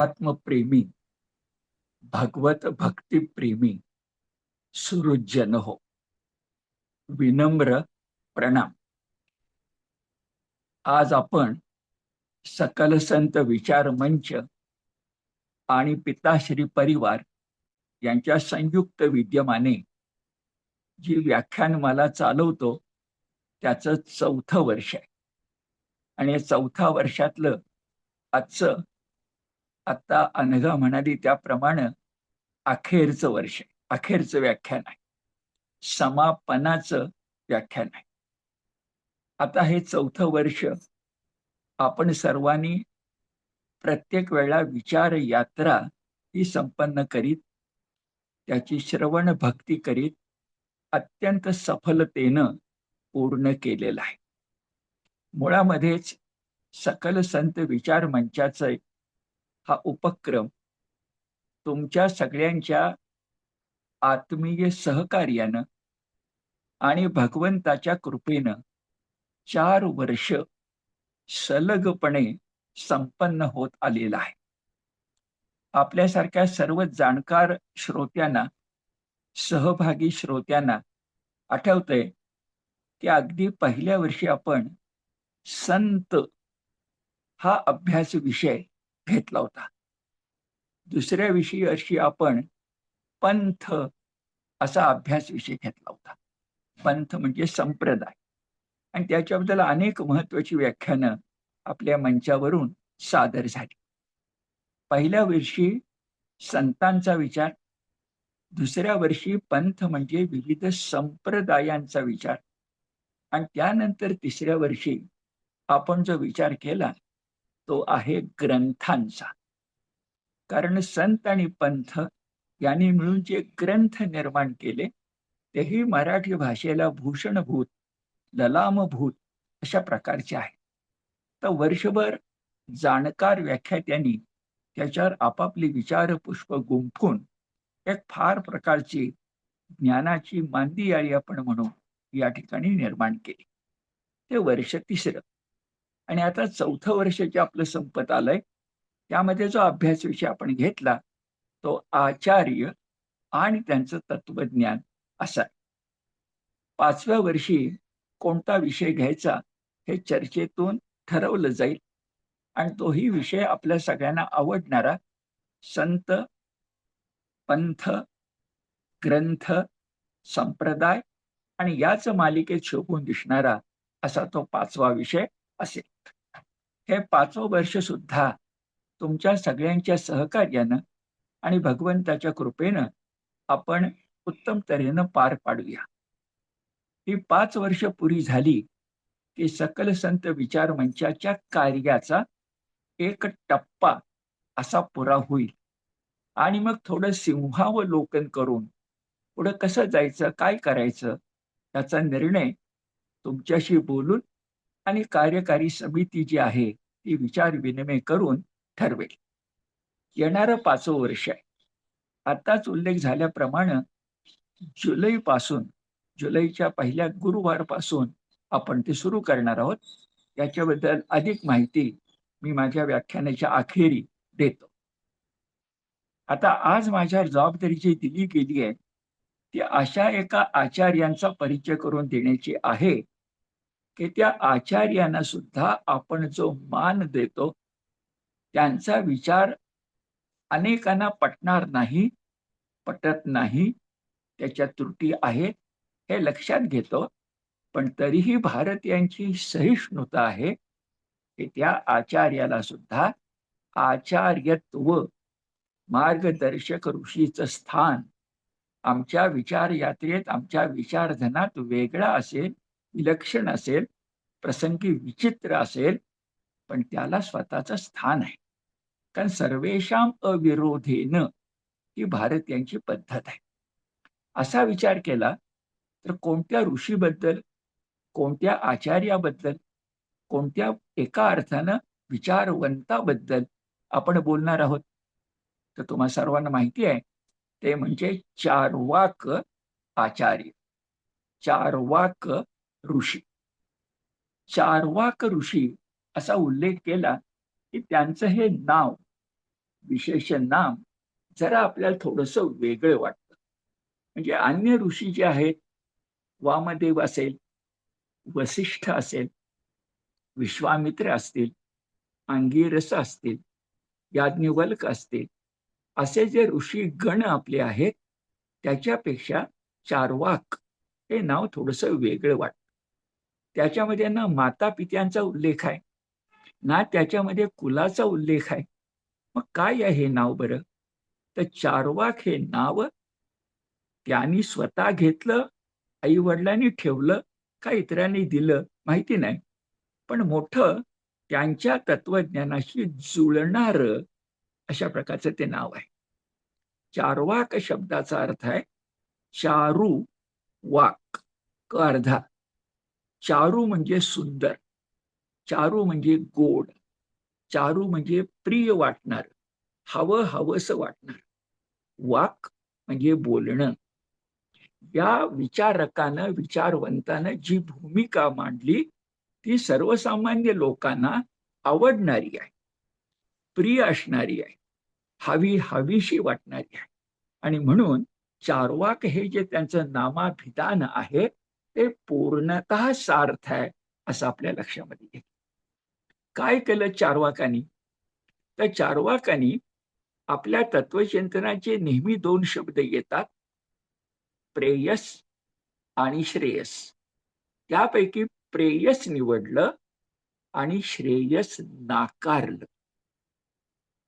आत्मप्रेमी, भगवत भक्ती प्रेमी सुहृदजन हो, विनम्र प्रणाम. आज आपण सकल संत विचार मंच आणि पिताश्री परिवार यांच्या संयुक्त विद्यमाने जी व्याख्यानमाला चालवतो त्याचं 4थं वर्ष आहे. आणि या 4थ्या वर्षातलं आजचं, आता अनघा म्हणाली त्याप्रमाणे, अखेरचं वर्ष आहे, अखेरचं व्याख्यान आहे, समापनाचं व्याख्यान आहे. आता हे 4थं वर्ष आपण सर्वांनी प्रत्येक वेळा विचार यात्रा ही संपन्न करीत, त्याची श्रवण भक्ती करीत अत्यंत सफलतेनं पूर्ण केलेलं आहे. मुळामध्येच सकल संत विचार मंचाचा हा उपक्रम तुमच्या सगळ्यांच्या आत्मीय सहकार्यानं आणि भगवंताच्या कृपेनं 4 वर्ष सलगपणे संपन्न होत आलेला आहे. आपल्यासारख्या सर्व जाणकार श्रोत्यांना, सहभागी श्रोत्यांना आठवतंय की अगदी पहिल्या वर्षी आपण संत हा अभ्यास विषय घेतला होता. दुसऱ्या वर्षी आपण पंथ असा अभ्यास विषय घेतला होता. पंथ म्हणजे संप्रदाय, आणि त्याच्याबद्दल अनेक महत्वाची व्याख्यानं आपल्या मंचावरून सादर झाली. पहिल्या वर्षी संतांचा विचार, दुसऱ्या वर्षी पंथ म्हणजे विविध संप्रदायांचा विचार, आणि त्यानंतर तिसऱ्या वर्षी आपण जो विचार केला तो आहे ग्रंथांचा. कारण संत आणि पंथ यांनी मिळून जे ग्रंथ निर्माण केले तेही मराठी भाषेला भूषणभूत, ललामभूत अशा प्रकारचे आहे. तर वर्षभर जाणकार व्याख्यात्यांनी त्याच्यावर आपापली विचार पुष्प गुंफून एक फार प्रकारची ज्ञानाची मांदियाळी आपण म्हणू या ठिकाणी निर्माण केली. ते वर्ष 3रं, आणि आता 4थं वर्ष जे आपलं संपत आलंय त्यामध्ये जो अभ्यास विषय आपण घेतला तो आचार्य आणि त्यांचं तत्वज्ञान असा. 5व्या वर्षी कोणता विषय घ्यायचा हे चर्चेतून ठरवलं जाईल, आणि तोही विषय आपल्या सगळ्यांना आवडणारा संत, पंथ, ग्रंथ, संप्रदाय आणि याच मालिकेत शोभून दिसणारा असा तो 5वा विषय असेल. हे 5वं वर्ष सुद्धा तुमच्या सगळ्यांच्या सहकार्यानं आणि भगवंताच्या कृपेनं आपण उत्तम तऱ्हेनं पार पाडूया. ही 5 वर्ष पुरी झाली की सकल संत विचार मंचाच्या कार्याचा एक टप्पा असा पुरा होईल, आणि मग थोडं सिंहावलोकन करून पुढं कसं जायचं, काय करायचं याचा निर्णय तुमच्याशी बोलून आणि कार्यकारी समिती जी आहे ती विचार विनिमय करून ठरवेल. येणारं 5वं वर्ष आहे. आताच उल्लेख झाल्याप्रमाणे जुलैच्या पहिल्या गुरुवारपासून आपण ते सुरू करणार आहोत. याच्याबद्दल अधिक माहिती मी माझ्या व्याख्यानाच्या अखेरी देतो. आता आज माझ्या जबाबदारी जी दिली गेली आहे ती अशा एका आचार्यांचा परिचय करून देण्याची आहे की त्या आचार्यांना सुद्धा आपण जो मान देतो त्यांचा विचार अनेकांना पटणार नाही, पटत नाही, त्याच्या त्रुटी आहेत हे लक्षात घेतो. पण तरीही भारतीयांची सहिष्णुता आहे की त्या आचार्याला सुद्धा आचार्यत्व, मार्गदर्शक ऋषीचं स्थान आमच्या विचार यात्रेत, आमच्या विचारधनात वेगळा असेल, विलक्षण असेल, प्रसंगी विचित्र असेल, पण त्याला स्वतःचं स्थान आहे. कारण सर्वेषाम अविरोधेन ही भारतीयांची पद्धत आहे. असा विचार केला तर कोणत्या ऋषीबद्दल, कोणत्या आचार्याबद्दल, कोणत्या एका अर्थानं विचारवंताबद्दल आपण बोलणार आहोत? तर तुम्हा सर्वांना माहिती आहे, ते म्हणजे चार्वाक आचार्य, चार्वाक ऋषी. चार्वाक ऋषी असा उल्लेख केला की त्यांचं हे नाव, विशेषण नाम जरा आपल्याला थोडंसं वेगळं वाटतं. म्हणजे अन्य ऋषी जे आहेत, वामदेव असेल, वसिष्ठ असेल, विश्वामित्र असतील, अंगिरस असतील, याज्ञवल्क असतील, असे जे ऋषी गण आपले आहेत, त्याच्यापेक्षा चार्वाक हे नाव थोडंसं वेगळं वाटतं. त्याच्यामध्ये ना माता पित्यांचा उल्लेख आहे, ना त्याच्यामध्ये कुलाचा उल्लेख आहे. मग काय आहे हे नाव बरं? तर चार्वाक हे नाव त्यांनी स्वतः घेतलं, आई वडिलांनी ठेवलं, का इतरांनी दिलं माहिती नाही. पण मोठं त्यांच्या तत्वज्ञानाशी जुळणारं अशा प्रकारचं ते नाव आहे. चार्वाक शब्दाचा अर्थ आहे चारू वाक, अर्धा. चारू म्हणजे सुंदर, चारू म्हणजे गोड, चारू म्हणजे प्रिय वाटणार, हवं हवंसं वाटणार. वाक म्हणजे बोलणं. या विचारकानं, विचारवंतानं जी भूमिका मांडली ती सर्वसामान्य लोकांना आवडणारी आहे, प्रिय असणारी आहे, हवी हवीशी वाटणारी आहे. आणि म्हणून चार्वाक हे जे त्यांचं नामाभिधान आहे ते पूर्णतः सार्थ आहे असं आपल्या लक्षामध्ये येईल. काय केलं चार्वाकांनी? तर चार्वाकांनी आपल्या तत्वचिंतनाचे नेहमी दोन शब्द येतात, प्रेयस आणि श्रेयस. त्यापैकी प्रेयस निवडलं आणि श्रेयस नाकारलं.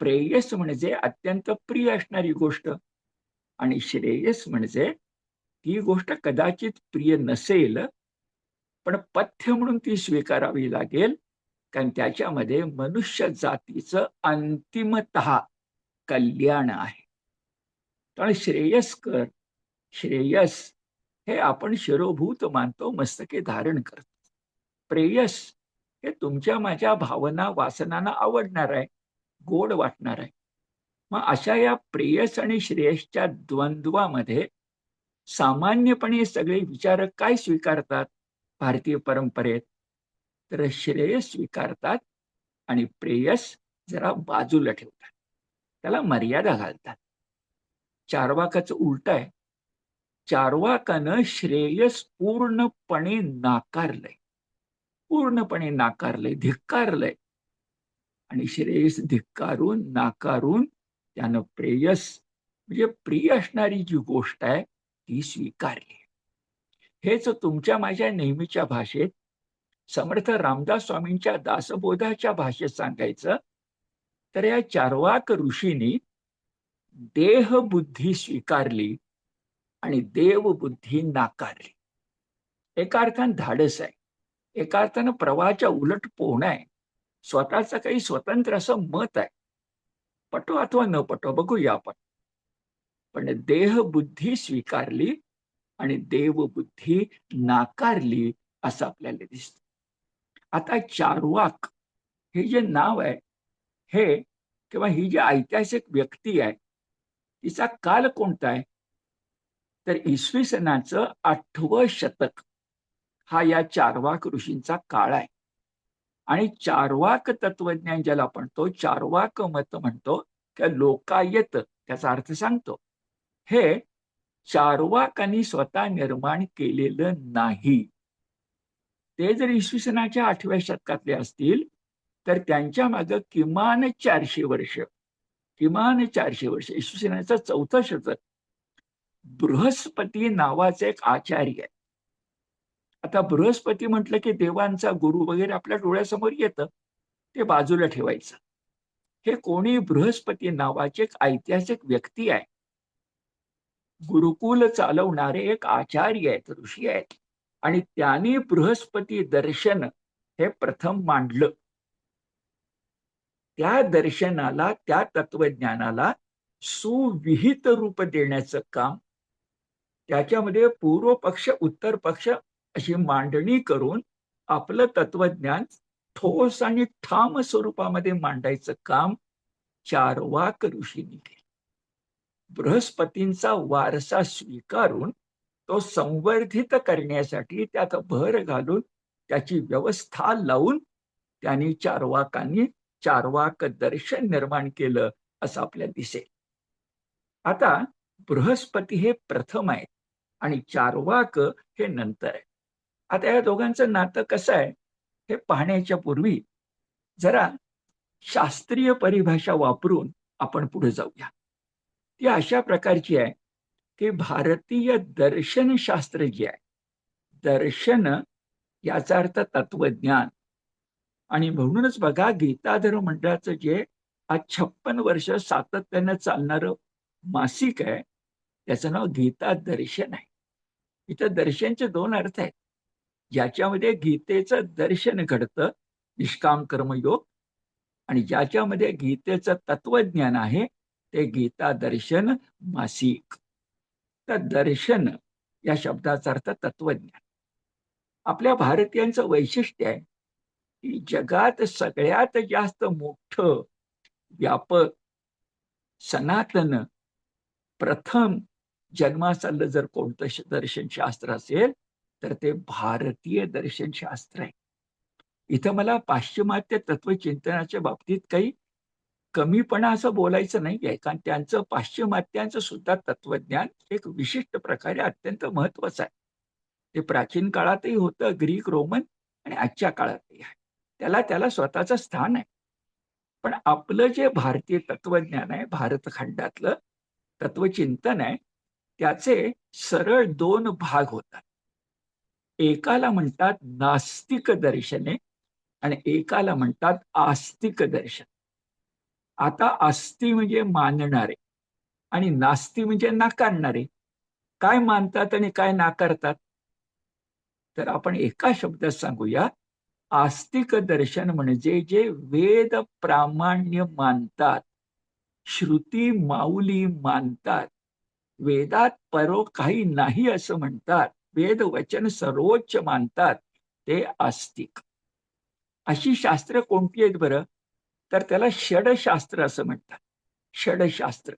प्रेयस म्हणजे अत्यंत प्रिय असणारी गोष्ट आणि श्रेयस म्हणजे ती गोष्ट कदाचित प्रिय नसेल, पण पथ्य म्हणून ती स्वीकारावी लागेल, कारण त्याच्यामध्ये मनुष्य जातीचं अंतिमतः कल्याण आहे. त्यामुळे श्रेयस्कर, श्रेयस हे आपण शिरोभूत मानतो, मस्तके धारण करतो. प्रेयस हे तुमच्या माझ्या भावना वासनांना आवडणार आहे, गोड वाटणार आहे. मग अशा या प्रेयस आणि श्रेयसच्या द्वंद्वामध्ये सामान्यपणे सगळे विचारक काय स्वीकारतात भारतीय परंपरेत? तर श्रेयस स्वीकारतात आणि प्रेयस जरा बाजूला ठेवतात, त्याला मर्यादा घालतात. चार्वाकाचं उलट आहे. चार्वाकानं श्रेयस पूर्णपणे नाकारलंय, पूर्णपणे नाकारलंय, धिक्कारलंय. आणि श्रेयस धिक्कारून, नाकारून त्यानं प्रेयस म्हणजे प्रिय असणारी जी गोष्ट आहे ती स्वीकारली. हेच तुमच्या माझ्या नेहमीच्या भाषेत, समर्थ रामदास स्वामींच्या दासबोधाच्या भाषेत सांगायचं तर या चार्वाक ऋषींनी देहबुद्धी स्वीकारली आणि देवबुद्धी नाकारली. एका अर्थानं धाडस आहे, एका अर्थानं प्रवाहाच्या उलट पोहणं आहे. स्वतःचं काही स्वतंत्र असं मत आहे, पटो अथवा न पटो बघूया आपण. पण देहबुद्धी स्वीकारली आणि देवबुद्धी नाकारली असं आपल्याला दिसतं. आता चार्वाक हे जे नाव आहे, हे किंवा ही जी ऐतिहासिक व्यक्ती आहे, तिचा काल कोणता आहे? तर इसवी सनाचं 8वं शतक हा या चार्वाक ऋषींचा काळ आहे. आणि चार्वाक तत्वज्ञान ज्याला आपण तो चार्वाक मत म्हणतो किंवा लोकायत त्याचा अर्थ सांगतो, हे चार्वाकांनी स्वतः निर्माण केलेलं नाही. ते जर इसवी सनाच्या 8व्या शतकातले असतील तर त्यांच्या मागे किमान 400 वर्ष, किमान 400 वर्ष, इसवी सनाचं 4थं शतक, बृहस्पती नावाचे एक आचार्य आहे. आता बृहस्पती म्हटलं की देवांचा गुरु वगैरे आपल्या डोळ्यासमोर येतं, ते बाजूला ठेवायचं. हे कोणी बृहस्पती नावाचे एक ऐतिहासिक व्यक्ती आहे, गुरुकुल चालवणारे एक आचार्य आहेत, ऋषी आहेत. आणि त्यांनी बृहस्पती दर्शन हे प्रथम मांडलं. त्या दर्शनाला, त्या तत्वज्ञानाला सुविहित रूप देण्याचं काम त्याच्यामध्ये पूर्व पक्ष उत्तर पक्ष अशी मांडणी करून आपलं तत्वज्ञान ठोस आणि ठाम स्वरूपामध्ये मांडायचं काम चार्वाक ऋषींनी केलं. बृहस्पतींचा वारसा स्वीकारून तो संवर्धित करण्यासाठी त्यात भर घालून त्याची व्यवस्था लावून त्यांनी चार्वाकांनी चार्वाक दर्शन निर्माण केलं असं आपल्याला दिसेल. आता बृहस्पती हे प्रथम आहे आणि चार्वाक हे नंतर आहे. आता या दोघांचं नातं कसं आहे हे पाहण्याच्या पूर्वी जरा शास्त्रीय परिभाषा वापरून आपण पुढे जाऊया. ती अशा प्रकारची आहे की भारतीय दर्शनशास्त्र जे आहे, दर्शन याचा अर्थ तत्वज्ञान, आणि म्हणूनच बघा गीताधर मंडळाचं जे आज 56 वर्ष सातत्यानं चालणारं मासिक आहे त्याचं नाव गीता दर्शन आहे. इथं दर्शनचे दोन अर्थ आहेत. ज्याच्यामध्ये गीतेचं दर्शन घडतं निष्काम कर्मयोग, आणि ज्याच्यामध्ये गीतेचं तत्वज्ञान आहे ते गीता दर्शन मासिक. तर दर्शन या शब्दाचा अर्थ तत्वज्ञान. आपल्या भारतीयांचं वैशिष्ट्य आहे की जगात सगळ्यात जास्त मोठं व्यापक सनातन प्रथम जन्मास आलं जर कोणतं दर्शनशास्त्र असेल तर ते भारतीय दर्शनशास्त्र आहे. इथं मला पाश्चिमात्य तत्वचिंतनाच्या बाबतीत काही कमीपणा असं बोलायचं नाही आहे, कारण त्यांचं पाश्चिमात्यांचं सुद्धा तत्वज्ञान एक विशिष्ट प्रकारे अत्यंत महत्वाचं आहे. ते प्राचीन काळातही होतं, ग्रीक रोमन, आणि आजच्या काळातही आहे. त्याला त्याला स्वतःचं स्थान आहे. पण आपलं जे भारतीय तत्वज्ञान आहे, भारतखंडातलं तत्वचिंतन आहे, त्याचे सरळ दोन भाग होतात. एकाला म्हणतात नास्तिक दर्शने आणि एकाला म्हणतात आस्तिक दर्शन. आता आस्ती म्हणजे मानणारे आणि नास्ती म्हणजे नाकारणारे. काय मानतात आणि काय नाकारतात? तर आपण एका शब्दात सांगूया, आस्तिक दर्शन म्हणजे जे वेद प्रामाण्य मानतात, श्रुती माऊली मानतात, वेदात परो काही नाही असं म्हणतात, वेद वचन सर्वोच्च मानतात, ते आस्तिक. अशी शास्त्र कोणती आहेत बरं? तर त्याला षडशास्त्र असं म्हणतात. षडशास्त्र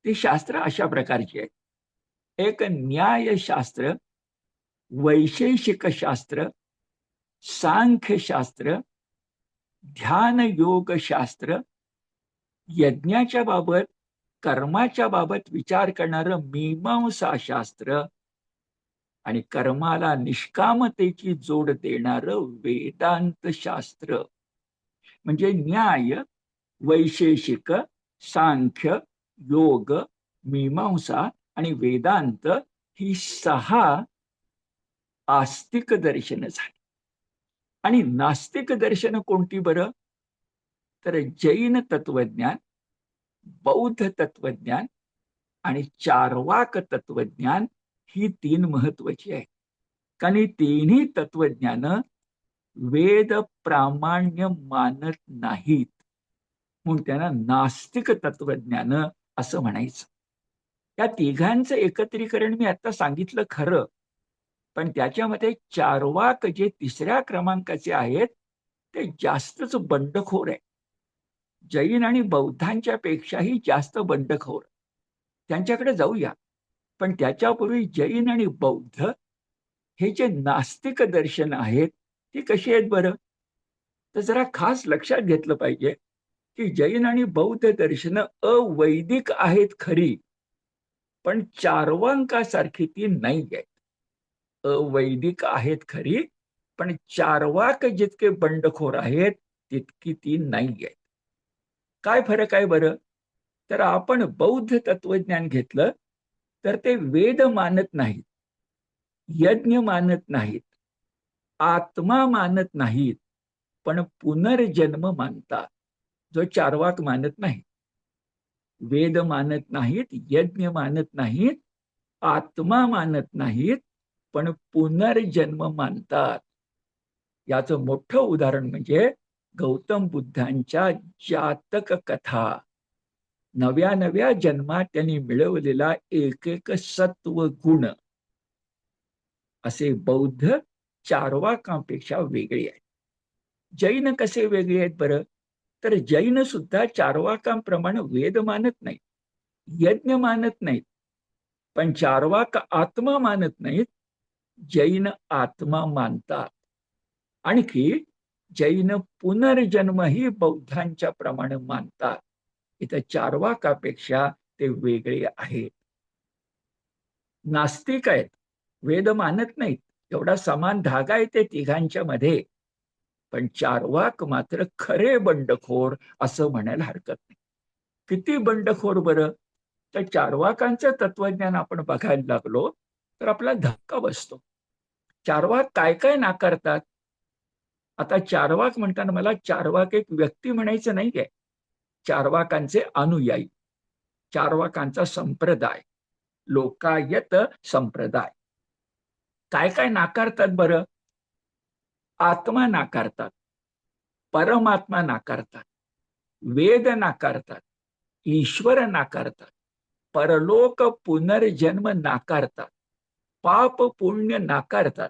ती शास्त्र अशा प्रकारची आहेत. एक न्यायशास्त्र, वैशेषिक शास्त्र, सांख्यशास्त्र, ध्यान योग शास्त्र, यज्ञाच्या बाबत कर्माच्या बाबत विचार करणारं मीमांसा शास्त्र, आणि कर्माला निष्कामतेची जोड देणारं वेदांत शास्त्र. म्हणजे न्याय, वैशेषिक, सांख्य, योग, मीमांसा आणि वेदांत ही 6 आस्तिक दर्शन झाली. आणि नास्तिक दर्शन कोणती बरं? तर जैन तत्वज्ञान, बौद्ध तत्वज्ञान आणि चार्वाक तत्वज्ञान ही 3 महत्वाची आहेत. कारण ही तिन्ही तत्वज्ञान वेद प्रामाण्य मानत नाहीत, म्हणून त्यांना नास्तिक तत्वज्ञान असं म्हणायचं. या तिघांचं एकत्रीकरण मी आता सांगितलं खरं, पण त्याच्यामध्ये चार्वाक जे 3ऱ्या क्रमांकाचे आहेत ते जास्तच बंडखोर आहे. जैन आणि बौद्धांच्या पेक्षाही जास्त बंडखोर. त्यांच्याकडे जाऊया. पण त्याच्यापूर्वी जैन आणि बौद्ध हे जे नास्तिक दर्शन आहेत ती कशी आहेत बरं? तर जरा खास लक्षात घेतलं पाहिजे की जैन आणि बौद्ध दर्शन अवैदिक आहेत खरी, पण चार्वाकासारखी ती नाही आहेत. अवैदिक आहेत खरी, पण चार्वाक जितके बंडखोर आहेत तितकी ती नाही आहेत. काय फरक आहे बरं? तर आपण बौद्ध तत्वज्ञान घेतलं तर ते वेद मानत नाहीत, यज्ञ मानत नाहीत, आत्मा मानत नाहीत, पण पुनर्जन्म मानतात, जो चार्वाक मानत नाही. वेद मानत नाहीत, यज्ञ मानत नाहीत, आत्मा मानत नाहीत, पण पुनर्जन्म मानतात. याचं मोठं उदाहरण म्हणजे गौतम बुद्धांच्या जातक कथा. नव्या नव्या जन्मात त्यांनी मिळवलेला एक एक सत्व गुण असे बौद्ध चार्वाकांपेक्षा वेगळे आहेत. जैन कसे वेगळे आहेत बरं? तर जैन सुद्धा चार्वाकांप्रमाणे वेद मानत नाहीत, यज्ञ मानत नाहीत, पण चार्वाक आत्मा मानत नाहीत, जैन आत्मा मानतात. आणखी जैन पुनर्जन्मही बौद्धांच्या प्रमाणे मानतात. इथं चार्वाकापेक्षा ते वेगळे आहेत. नास्तिक आहेत, वेद मानत नाहीत, एवढा समान धागा आहे ते तिघांच्या मध्ये. पण चार्वाक मात्र खरे बंडखोर असं म्हणायला हरकत नाही. किती बंडखोर बरं? तर चार्वाकांचं तत्वज्ञान आपण बघायला लागलो तर आपला धक्का बसतो. चार्वाक काय काय नाकारतात? आता चार्वाक म्हणताना मला चार्वाक एक व्यक्ती म्हणायचं नाही आहे. चार्वाकांचे अनुयायी, चार्वाकांचा संप्रदाय, लोकायत संप्रदाय काय काय नाकारतात बरं? आत्मा नाकारतात, परमात्मा नाकारतात, वेद नाकारतात, ईश्वर नाकारतात, परलोक पुनर्जन्म नाकारतात, पाप पुण्य नाकारतात,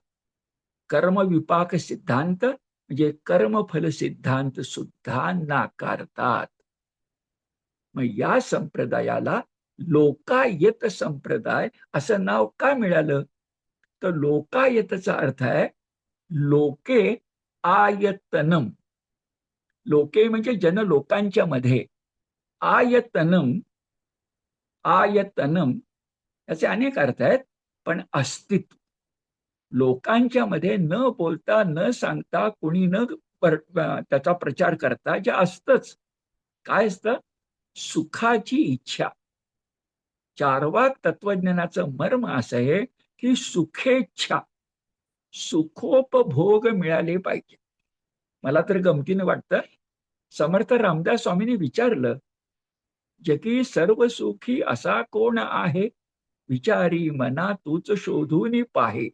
कर्मविपाक सिद्धांत म्हणजे कर्मफल सिद्धांत सुद्धा नाकारतात. मग या संप्रदायाला लोकायत संप्रदाय असं नाव का मिळालं? तर लोकायतचा अर्थ आहे लोके आयतनम. लोके म्हणजे जन लोकांच्या मध्ये, आयतनम, आयतनम याचे अनेक अर्थ आहेत, पण अस्तित्व. लोकांच्या मध्ये न बोलता न सांगता कोणी न त्याचा प्रचार करता जे असतंच. काय असतं? सुखाची इच्छा. चार्वाक तत्वज्ञानाचं मर्म असं आहे की सुखेच्छा, सुखोपभोग मिळाले पाहिजे. मला तर गमतीनं वाटतं, समर्थ रामदास स्वामींनी विचारलं, जगी सर्व सुखी असा कोण आहे, विचारी मना तूच शोधून पाहे.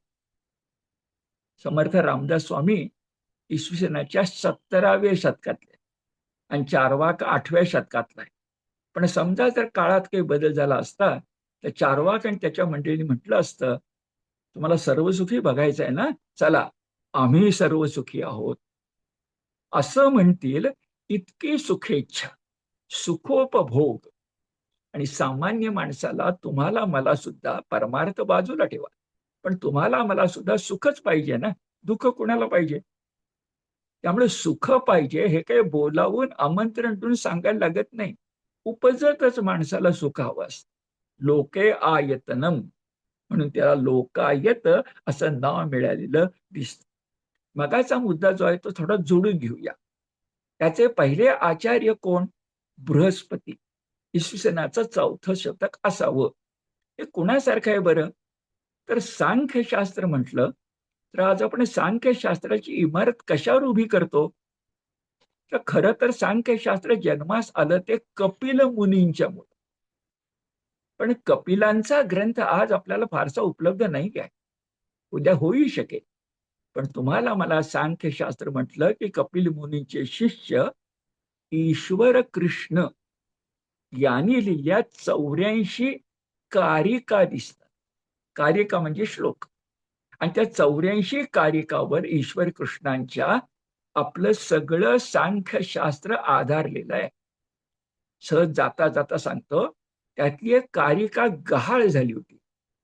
समर्थ रामदास स्वामी इसवी सनाच्या 17व्या शतकातले आणि चार्वाक 8व्या शतकातला आहे. पण समजा जर काळात काही बदल झाला असता तर चार्वाक आणि त्याच्या मंडळींनी म्हटलं असतं, तुम्हाला सर्वसुखी बघायचं आहे ना, चला आम्ही सर्वसुखी आहोत. असं म्हणतील इतकी सुखेच्छा, सुखोपभोग. आणि सामान्य माणसाला, तुम्हाला मला सुद्धा, परमार्थ बाजूला ठेवा, पण तुम्हाला मला सुद्धा सुखच पाहिजे ना, दुःख कुणाला पाहिजे? त्यामुळे सुख पाहिजे हे काही बोलावून आमंत्रण देऊन सांगायला लागत नाही, उपजतच माणसाला सुख हवं असतं. लोके आयतनम म्हणून त्याला लोकायत असं नाव मिळालेलं दिसतं. मगाचा मुद्दा जो आहे तो थोडा जोडून घेऊया. त्याचे पहिले आचार्य कोण? बृहस्पती. इसवी सनाचं 4थं शतक असावं. हे कुणासारखं आहे बरं? तर सांख्यशास्त्र म्हटलं तर आज आपण सांख्यशास्त्राची इमारत कशावर उभी करतो? तर खरं तर सांख्यशास्त्र जन्मास आलं ते कपिल मुनींच्या मुळे. पण कपिलांचा ग्रंथ आज आपल्याला फारसा उपलब्ध नाही आहे. उद्या होऊ शकेल. पण तुम्हाला मला सांख्यशास्त्र म्हटलं की कपिल मुनींचे शिष्य ईश्वर कृष्ण यांनी लिहिल्या 84 कारिका दिसतात. कारिका म्हणजे श्लोक. आणि त्या 84 कारिकावर ईश्वर कृष्णांच्या आपलं सगळं सांख्यशास्त्र आधारलेलं आहे. सहज जाता जाता सांगतो, त्यातली एक कारिका गहाळ झाली होती,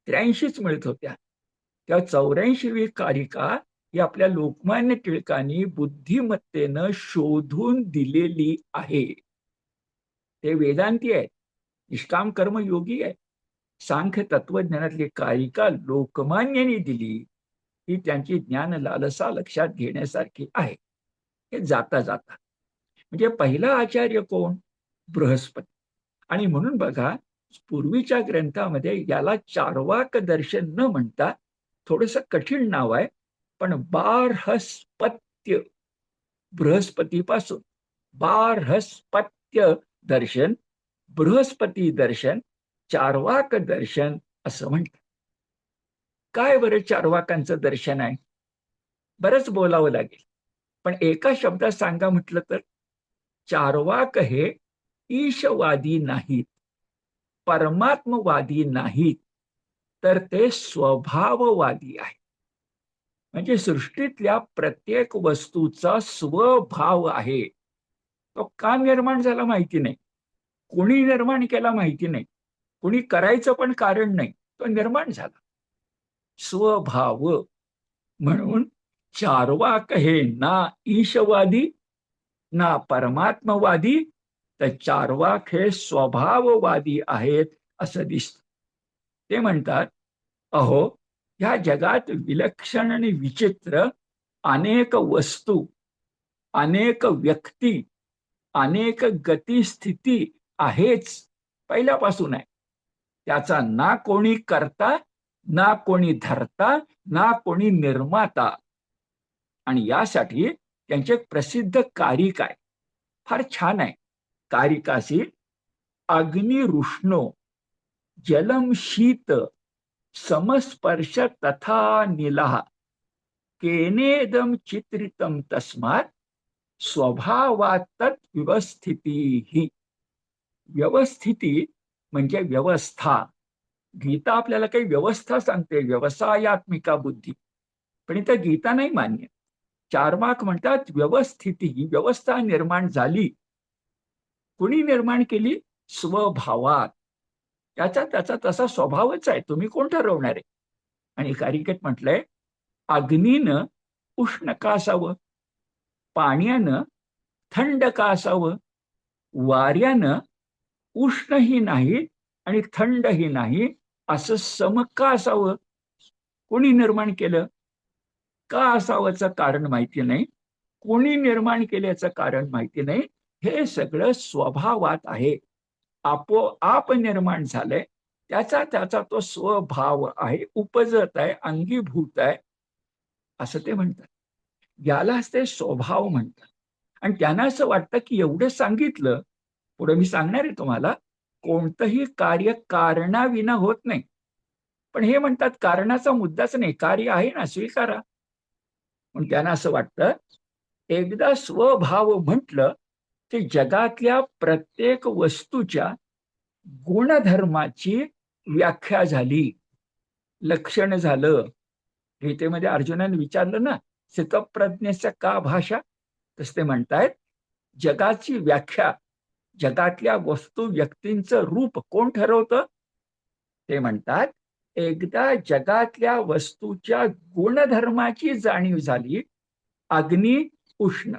83च मिळत होत्या. त्या 84वी कारिका ही आपल्या लोकमान्य टिळकांनी बुद्धिमत्तेनं शोधून दिलेली आहे. ते वेदांती आहेत, निष्काम कर्मयोगी आहे. सांख्य तत्वज्ञानातली कारिका लोकमान्यांनी दिली, ही त्यांची ज्ञान लालसा लक्षात घेण्यासारखी आहे. हे जाता जाता म्हणजे पहिला आचार्य कोण? बृहस्पती. आणि म्हणून बघा, पूर्वीच्या ग्रंथामध्ये याला चार्वाक दर्शन न म्हणता थोडंसं कठीण नाव आहे, पण बारहस्पत्य, बृहस्पतीपासून बारहस्पत्य दर्शन, बृहस्पती दर्शन, चार्वाक दर्शन असं म्हणतात. काय बरं चार्वाकांचं दर्शन आहे? बरंच बोलावं लागेल, पण एका शब्दात सांगा म्हटलं तर चार्वाक हे ईशवादी नाहीत, परमात्मवादी नाहीत, तर ते स्वभाववादी आहेत. म्हणजे सृष्टीतल्या प्रत्येक वस्तूचा स्वभाव आहे. तो का निर्माण झाला माहिती नाही, कोणी निर्माण केला माहिती नाही, कोणी करायचं पण कारण नाही, तो निर्माण झाला. स्वभाव. म्हणून चार्वाक हे ना ईशवादी ना परमात्मवादी, तर चार्वाक हे स्वभाववादी आहेत असं दिसतं. ते म्हणतात, अहो ह्या जगात विलक्षण आणि विचित्र अनेक वस्तू, अनेक व्यक्ती, अनेक गतिस्थिती आहेच, पहिल्यापासून आहे. त्याचा ना कोणी करता, ना कोणी धरता, ना कोणी निर्माता. आणि यासाठी त्यांचे एक प्रसिद्ध कारिका आहे, फार छान आहे. कारिकासी अग्निरुष्णो जलम शीत समस्पर्श तथा निलः केनेदम चित्रितम तस्मात् स्वभावात व्यवस्थिती. व्यवस्थिती म्हणजे व्यवस्था. गीता आपल्याला काही व्यवस्था सांगते, व्यवसायात्मिका बुद्धी, पण इथं गीता नाही मान्य. चार्वाक म्हणतात व्यवस्थिती, ही व्यवस्था निर्माण झाली. कुणी निर्माण केली? स्वभावात. त्याचा त्याचा तसा स्वभावच आहे, तुम्ही कोण ठरवणार आहे? आणि कारिकेत म्हटलंय, अग्नीनं उष्ण का असावं, पाण्यानं थंड का असावं, वाऱ्यानं उष्णही नाही आणि थंडही नाही असं सम का असावं? कोणी निर्माण केलं? का असावंचं कारण माहिती नाही, कोणी निर्माण केल्याचं कारण माहिती नाही. हे सगळं स्वभावात आहे, आपोआप निर्माण झालंय. त्याचा त्याचा तो स्वभाव आहे, उपजत आहे, अंगीभूत आहे असं ते म्हणतात. यालाच ते स्वभाव म्हणतात. आणि त्यांना असं वाटतं की एवढं सांगितलं, पुढे मी सांगणार आहे तुम्हाला, कोणतंही कार्य कारणाविना होत नाही. पण हे म्हणतात कारणाचा मुद्दाच नाही, कार्य आहे ना, स्वीकारा. पण त्यांना असं वाटतं, एकदा स्वभाव म्हटलं की जगातल्या प्रत्येक वस्तूच्या गुणधर्माची व्याख्या झाली, लक्षण झालं. गीतेमध्ये अर्जुनाने विचारलं ना, स्थितप्रज्ञस्य का भाषा, तस ते म्हणतायत, जगाची व्याख्या, जगातल्या वस्तू व्यक्तींचं रूप कोण ठरवतं? ते म्हणतात, एकदा जगातल्या वस्तूच्या गुणधर्माची जाणीव झाली, अग्नी उष्ण,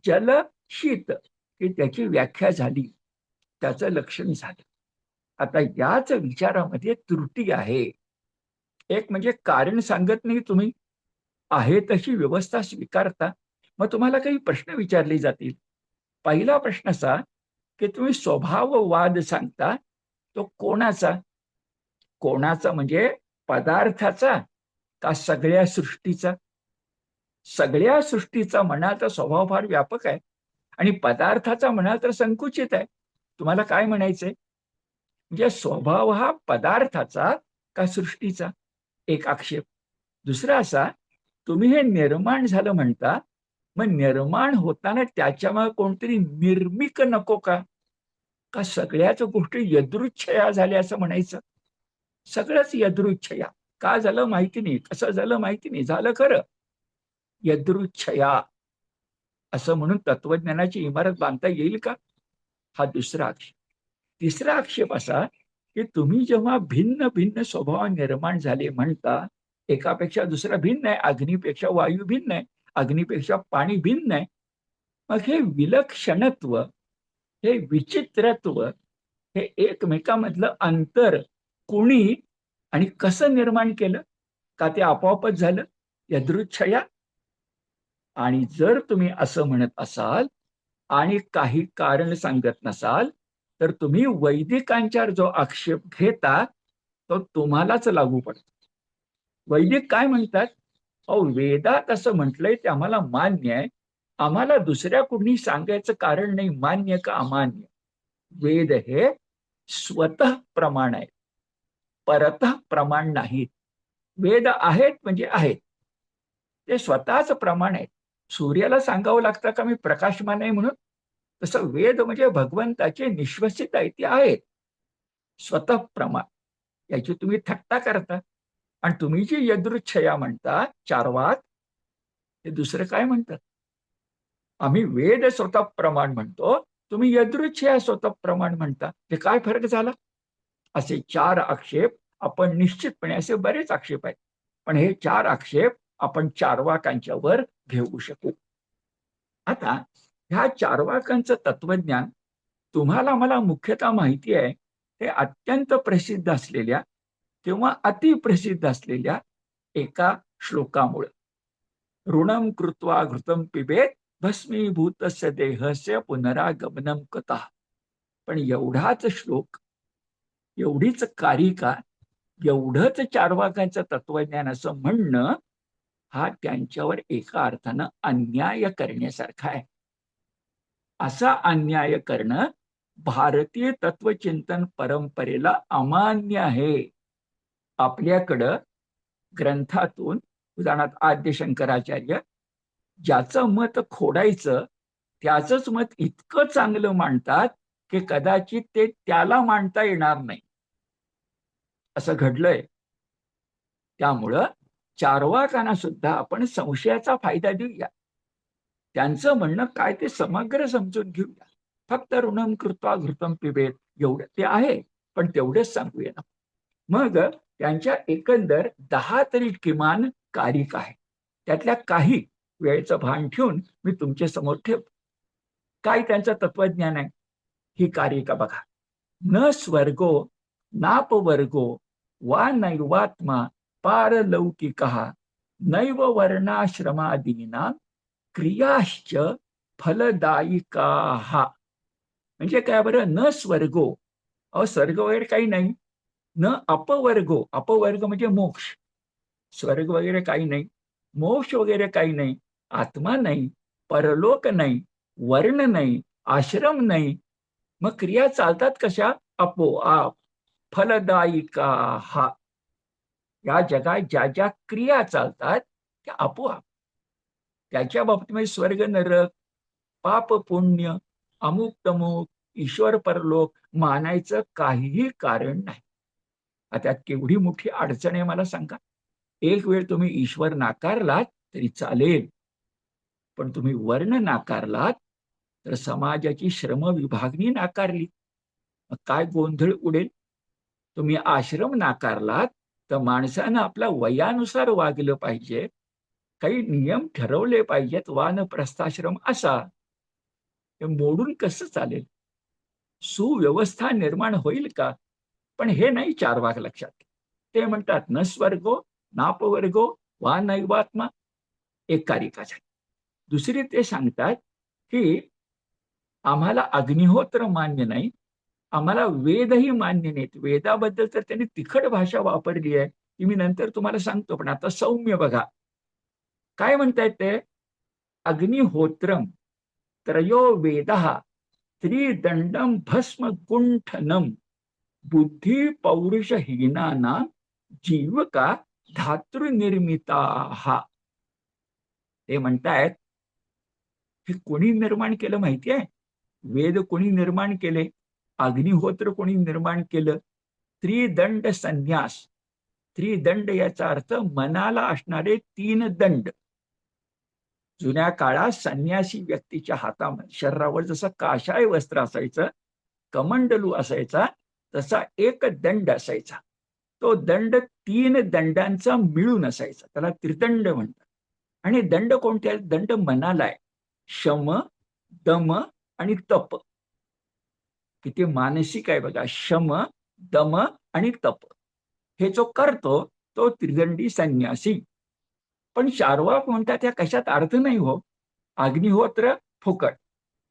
जल शीत, की त्याची व्याख्या झाली, त्याचं लक्षण झालं. आता याच विचारामध्ये त्रुटी आहे. एक म्हणजे कारण सांगत नाही तुम्ही, आहे तशी व्यवस्था स्वीकारता. मग तुम्हाला काही प्रश्न विचारले जातील. पहिला प्रश्न असा की तुम्ही स्वभाववाद सांगता, तो कोणाचा? कोणाचा म्हणजे पदार्थाचा का सगळ्या सृष्टीचा? सगळ्या सृष्टीचा म्हणाल तर स्वभाव फार व्यापक आहे, आणि पदार्थाचा म्हणाल तर संकुचित आहे. तुम्हाला काय म्हणायचंय? म्हणजे स्वभाव हा पदार्थाचा का सृष्टीचा? एक आक्षेप. दुसरा असा, तुम्ही हे निर्माण झालं म्हणता, मग निर्माण होताना त्याच्यामुळे कोणतरी निर्मिक नको का? का सगळ्याच गोष्टी यदृच्छया झाल्या असं म्हणायचं? सगळंच यदृच्छया. का झालं माहिती नाही, कसं झालं माहिती नाही, झालं खरं यदृच्छया. असं म्हणून तत्वज्ञानाची इमारत बांधता येईल का? हा दुसरा आक्षेप. तिसरा आक्षेप असा की तुम्ही जेव्हा भिन्न भिन्न स्वभाव निर्माण झाले म्हणता, एकापेक्षा दुसरा भिन्न आहे, अग्नीपेक्षा वायू भिन्न आहे, अग्नीपेक्षा पाणी भिन्न आहे, मग हे विलक्षणत्व, हे विचित्रत्व, हे एकमेकांमधलं अंतर कोणी आणि कसं निर्माण केलं? का ते आपोआपच झालं यदृच्छया? आणि जर तुम्ही असं म्हणत असाल आणि काही कारण सांगत नसाल, तर तुम्ही वैदिकांच्यावर जो आक्षेप घेता तो तुम्हालाच लागू पडतो. वैदिक काय म्हणतात? अहो वेदात असं म्हटलंय ते आम्हाला मान्य आहे, आम्हाला दुसऱ्या कुणी सांगायचं कारण नाही, मान्य का अमान्य. वेद हे स्वतः प्रमाण आहे, परतः प्रमाण नाहीत. वेद आहेत म्हणजे आहेत, ते स्वतःच प्रमाण आहेत. सूर्याला सांगावं लागतं का मी प्रकाशमान आहे म्हणून? तसं वेद म्हणजे भगवंताचे निश्वसित ते आहेत स्वतः प्रमाण. याची तुम्ही थट्टा करता. आणि तुम्ही जी यदृच्छया म्हणता चारवाक, ते दुसरं काय म्हणतात? आम्ही वेद स्वतः प्रमाण म्हणतो, तुम्ही यदृच्छया स्वतः प्रमाण म्हणता. ते काय फरक झाला? असे चार आक्षेप आपण निश्चितपणे, असे बरेच आक्षेप आहेत, पण हे चार आक्षेप आपण चारवाकांच्या वर घेऊ शकू. आता ह्या चारवाकांचं तत्वज्ञान तुम्हाला मला मुख्यतः माहिती आहे ते अत्यंत प्रसिद्ध असलेल्या किंवा अतिप्रसिद्ध असलेल्या एका श्लोकामुळे. ऋणम कृत्वा घृतम पिबेत भस्मीभूतस्य देहस्य पुनरागमनम कथा. पण एवढाच श्लोक, एवढीच कारिका, एवढंच चारवाकांचं तत्वज्ञान असं म्हणणं हा त्यांच्यावर एका अर्थानं अन्याय करण्यासारखा आहे. असा अन्याय करणं भारतीय तत्वचिंतन परंपरेला अमान्य आहे. आपल्याकडं ग्रंथातून उदाहरणार्थ आद्य शंकराचार्य ज्याचं मत खोडायचं त्याचंच मत इतकं चांगलं मांडतात की कदाचित ते त्याला मांडता येणार नाही, असं घडलंय. त्यामुळं चारवाकांना सुद्धा आपण संशयाचा फायदा देऊया. त्यांचं म्हणणं काय ते समग्र समजून घेऊया. फक्त ऋणम कृत्वा घृतम पिबेत एवढं ते आहे, पण तेवढंच सांगूया ना. मग त्यांच्या एकंदर 10 तरी किमान कारिका आहे. त्यातल्या काही वेळेचं भान ठेवून मी तुमच्या समोर ठेवतो. काय त्यांचं तत्वज्ञान आहे ही कारिका बघा. न स्वर्गो नापवर्गो वा नैवात्मा पारलौकिकः नैव वर्णाश्रमादीनां क्रियाश्च फलदायिकाः. म्हणजे काय बरं? न स्वर्गो, स्वर्ग वगैरे काही नाही. न अपवर्गो, अपवर्ग म्हणजे मोक्ष, स्वर्ग वगैरे काही नाही, मोक्ष वगैरे काही नाही, आत्मा नाही, परलोक नाही, वर्ण नाही, आश्रम नाही. मग क्रिया चालतात कशा? आपोआप. फलदायिका हा. या जगात ज्या ज्या क्रिया चालतात त्या आपोआप. त्याच्या बाबतीमध्ये स्वर्ग नरक, पाप पुण्य, अमुक तमुक, ईश्वर परलोक मानायचं काहीही कारण नाही. आता केवढी मोठी अडचण आहे मला सांगा. एक वेळ तुम्ही ईश्वर नाकारलात तरी चालेल, पण तुम्ही वर्ण नाकारलात तर समाजाची श्रम विभागणी नाकारली, मग काय गोंधळ उडेल. तुम्ही आश्रम नाकारलात तर माणसानं आपल्या वयानुसार वागलं पाहिजे, काही नियम ठरवले पाहिजेत, वानप्रस्थाश्रम असा. हे मोडून कसं चालेल? सुव्यवस्था निर्माण होईल का? पण हे नाही चारवाक लक्षात. ते म्हणतात न स्वर्गो नापवर्गो वा नैवात्मा, एक कारिका झाली. दुसरी ते सांगतात की आम्हाला अग्निहोत्र मान्य नाही, आम्हाला वेदही मान्य नाहीत. वेदाबद्दल तर त्यांनी तिखट भाषा वापरली आहे, ती मी नंतर तुम्हाला सांगतो. पण आता सौम्य बघा काय म्हणतायत ते. अग्निहोत्रम त्रयो वेदः त्रिदंडम भस्म गुंठनम बुद्धी पौरुषहीनाना जीवका धातृनिर्मिता. ते म्हणतायत हे कोणी निर्माण केलं माहिती आहे? वेद कोणी निर्माण केले? अग्निहोत्र कोणी निर्माण केलं? त्रिदंड संन्यास. त्रिदंड याचा अर्थ मनाला असणारे 3 दंड. जुन्या काळात संन्यासी व्यक्तीच्या हातामध्ये शरीरावर जसं काशाय वस्त्र असायचं, कमंडलू असायचा, तसा एक दंड असायचा. तो दंड 3 दंडांचा मिळून असायचा, त्याला त्रिदंड म्हणतात. आणि दंड कोणते आहेत? दंड मनाला आहे. शम, दम आणि तप. किती मानसिक आहे बघा. शम, दम आणि तप हे जो करतो तो त्रिदंडी संन्यासी. पण चारवाक म्हणतात त्या कशात अर्थ नाही हो. अग्निहोत्र फुकट,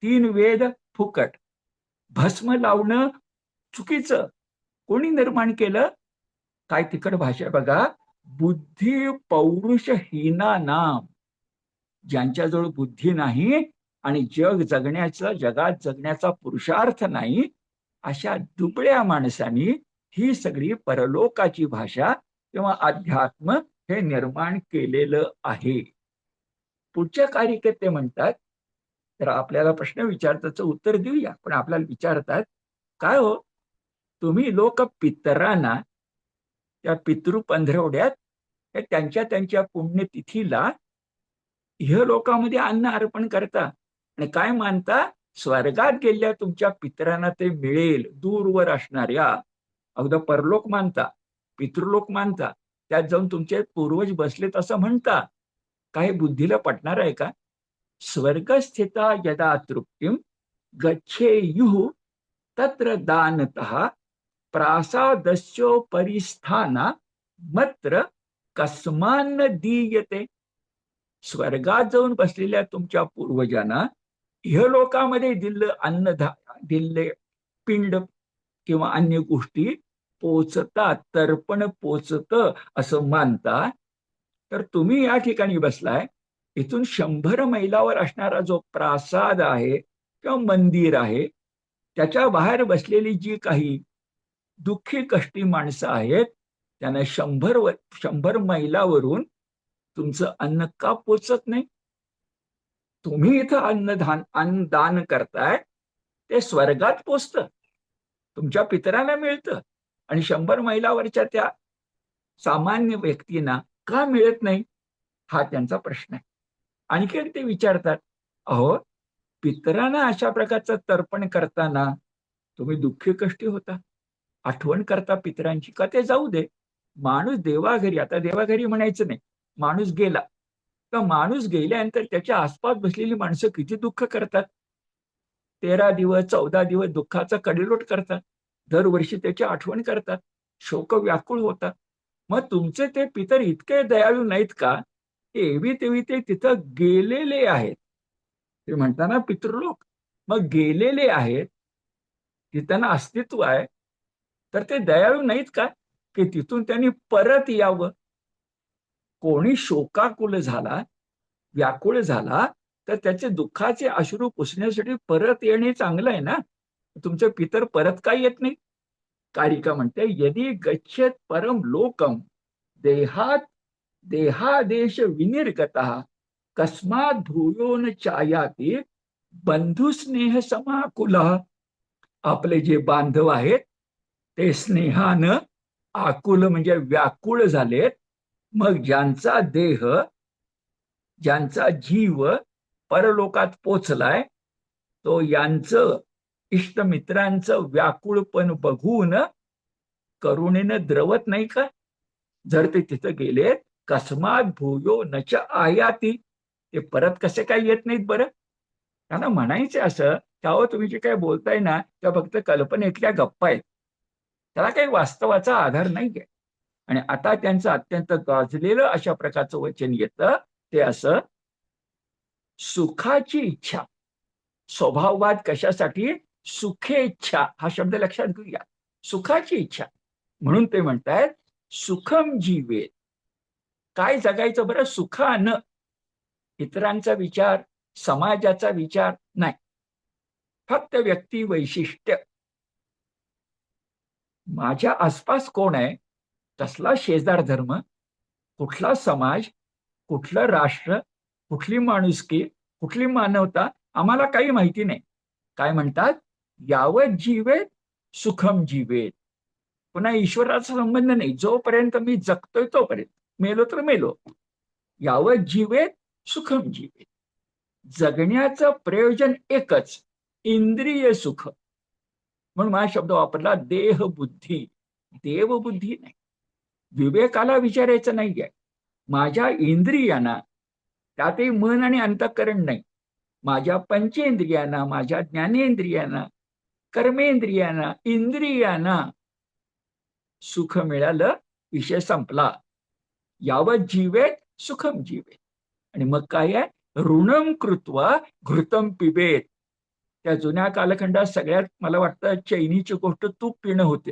3 वेद फुकट, भस्म लावणं चुकीचं. कोणी निर्माण केलं? काय तिकड भाषा बघा. बुद्धी पौरुषहीना नाम. ज्यांच्याजवळ बुद्धी नाही आणि जगात जगण्याचा पुरुषार्थ नाही, अशा दुबळ्या माणसांनी ही सगळी परलोकाची भाषा किंवा अध्यात्म हे निर्माण केलेलं आहे. पुढच्या कारिकेत ते म्हणतात तर आपल्याला प्रश्न विचारताचं उत्तर देऊया. पण आपल्याला विचारतात, काय हो, तुम्ही लोक पितरांना त्या पितृ पंधरवड्यात त्यांच्या त्यांच्या पुण्यतिथीला इहलोकामध्ये अन्न अर्पण करता आणि काय मानता, स्वर्गात गेलेल्या तुमच्या पितरांना ते मिळेल. दूरवर असणाऱ्या अगदी परलोक मानता, पितृलोक मानता, त्यात जाऊन तुमचे पूर्वज बसलेत असं म्हणता. काही बुद्धीला पटणार आहे का? स्वर्गस्थिता यदा तृप्तिम गच्छेयुः तत्र दानतः प्रासादस्योपरिस्थाना मत्र कस्मान्न दीयते. स्वर्गात जाऊन बसलेल्या तुमच्या पूर्वजांना इहलोकामध्ये दिलं दिले पिंड किंवा अन्य गोष्टी पोचतात, तर्पण पोचत असं मानता. तर तुम्ही या ठिकाणी बसलाय, इथून 100 मैलावर असणारा जो प्रासाद आहे किंवा मंदिर आहे, त्याच्या बाहेर बसलेली जी काही दुःखी कष्टी माणसं आहेत, त्यांना 100 मैलावरून तुमचं अन्न का पोचत नाही? तुम्ही इथं अन्नदान करताय, ते स्वर्गात पोचतं, तुमच्या पितरांना मिळतं, आणि 100 मैलावरच्या त्या सामान्य व्यक्तींना का मिळत नाही? हा त्यांचा प्रश्न आहे. आणखी ते विचारतात, अहो, पितरांना अशा प्रकारचं तर्पण करताना तुम्ही दुःखी कष्टी होता, आठवण करता पितरांची का? ते जाऊ दे, माणूस देवाघरी, आता देवाघरी म्हणायचं नाही, माणूस गेला तर माणूस गेल्यानंतर त्याच्या आसपास बसलेली माणसं किती दुःख करतात. 13 दिवस 14 दिवस दुःखाचा कडेलोट करतात, दरवर्षी त्याची आठवण करतात, शोक व्याकुळ होतात. मग तुमचे ते पितर इतके दयाळू नाहीत का? एवी तेवी ते तिथं गेलेले आहेत, ते म्हणताना पितृलोक, मग गेलेले आहेत, तिथं अस्तित्व आहे, तर ते दयाळू नाहीत का की तिथून त्यांनी परत यावं? कोणी शोकाकुल झाला, व्याकुळ झाला, तर त्याचे दुःखाचे अश्रू पुसण्यासाठी परत येणे चांगलं आहे ना. तुमचे पितर परत काय येत नाही? कारिका म्हणते, यदि गच्छेत परम लोकम देहात देहादेश विनिर्गतः कस्मात भूयो न चायाती बंधुस्नेह समाकुलः. आपले जे बांधव आहेत ते स्नेहानं आकुल म्हणजे व्याकुळ झालेत. मग ज्यांचा देह, ज्यांचा जीव परलोकात पोचलाय, तो यांचं इष्टमित्रांचं व्याकुळपण बघून करुणेनं द्रवत नाही का? जर ते तिथं गेले, कस्मात भूयो नच आयाती, ते परत कसे काय येत नाहीत बरं? त्यांना म्हणायचं असं, त्यावर तुम्ही जे काय बोलताय ना, त्या फक्त कल्पनेतल्या गप्पा आहेत, त्याला काही वास्तवाचा आधार नाहीये. आणि आता त्यांचं अत्यंत गाजलेलं अशा प्रकारचं वचन येतं, ते असं, सुखाची इच्छा. स्वभाववाद कशासाठी? सुखेच्छा हा शब्द लक्षात घेऊया. सुखाची इच्छा म्हणून ते म्हणतायत, सुखम जीवेत. काय जगायचं बरं? सुखानं. इतरांचा विचार, समाजाचा विचार नाही, फक्त व्यक्ती वैशिष्ट्य. माझ्या आसपास कोण आहे, कसला शेजार धर्म, कुठला समाज, कुठलं राष्ट्र, कुठली माणुसकी, कुठली मानवता, आम्हाला काही माहिती नाही. काय म्हणतात? यावत जीवेत सुखम जीवेत. पुन्हा ईश्वराचा संबंध नाही, जोपर्यंत मी जगतोय तोपर्यंत, मेलो तर मेलो. यावत जीवेत सुखम जीवेत. जगण्याचं प्रयोजन एकच, इंद्रिय सुख. म्हणून माझा शब्द वापरला देह बुद्धी, देवबुद्धी नाही. विवेकाला विचारायचं नाहीये. माझ्या इंद्रियांना, त्यातही मन आणि अंतःकरण नाही, माझ्या पंचेंद्रियांना, माझ्या ज्ञानेंद्रियांना, कर्मेंद्रियांना, इंद्रियांना सुख मिळालं, विषय संपला. यावत जीवेत सुखम जीवेत. आणि मग काय आहे? ऋणम कृत्वा घृतम पिबेत. त्या जुन्या कालखंडात सगळ्यात मला वाटतं चैनीची गोष्ट तूप पिणं होते.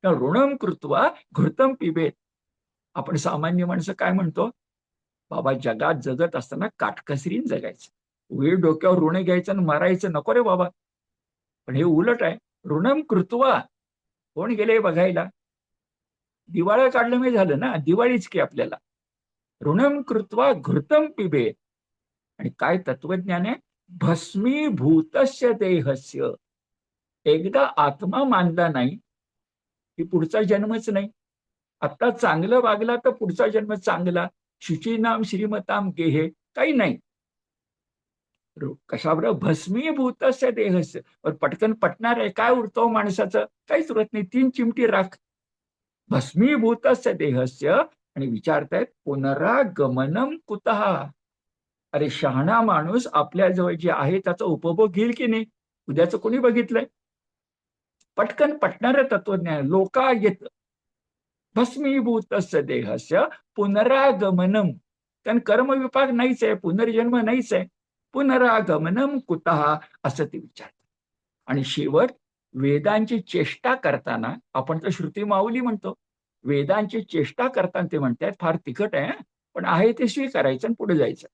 त्या ऋणम कृत्वा घृतम पिबेत. आपण सामान्य माणसं काय म्हणतो? बाबा, जगात जगत असताना काटकसरीन जगायचं, वेळ डोक्यावर ऋण घ्यायचं आणि मरायचं नको रे बाबा. पण हे उलट आहे, ऋणम कृत्वा. कोण गेले बघायला? दिवाळं काढलं मी झालं ना, दिवाळीच की आपल्याला. ऋणम कृत्वा घृतम पिबेत. आणि काय तत्वज्ञान आहे? भस्मीभूतस्य देहस्य. एकदा आत्मा मानला नाही की पुढचा जन्मच नाही. आता चांगलं वागला तर पुढचा जन्म चांगला. शुचीनाम श्रीमताम गेहे काही नाही. कशावर भस्मीभूतस्य देहस्य. पटकन पटणार आहे काय उरतो माणसाचं? काहीच उरत नाही. 3 चिमटी राख. भस्मीभूतस्य देहस्य. आणि विचारतायत पुनरागमनम कुतः. अरे शहाणा माणूस आपल्या जवळ जे आहे त्याचा उपभोग घेईल की नाही? उद्याचं कोणी बघितलंय? पटकन पटणारं तत्वज्ञान लोकायत. भस्मीभूतस्य देहस्य पुनरागमनम. कारण कर्मविपाक नाहीच आहे, पुनर्जन्म नाहीच आहे. पुनरागमनम कुतः असं ते विचारतात. आणि शेवट वेदांची चेष्टा करताना, आपण तर श्रुती माऊली म्हणतो, वेदांची चेष्टा करताना ते म्हणतात फार तिखट आहे पण आहे ते स्वीकारायचं आणि पुढे जायचं.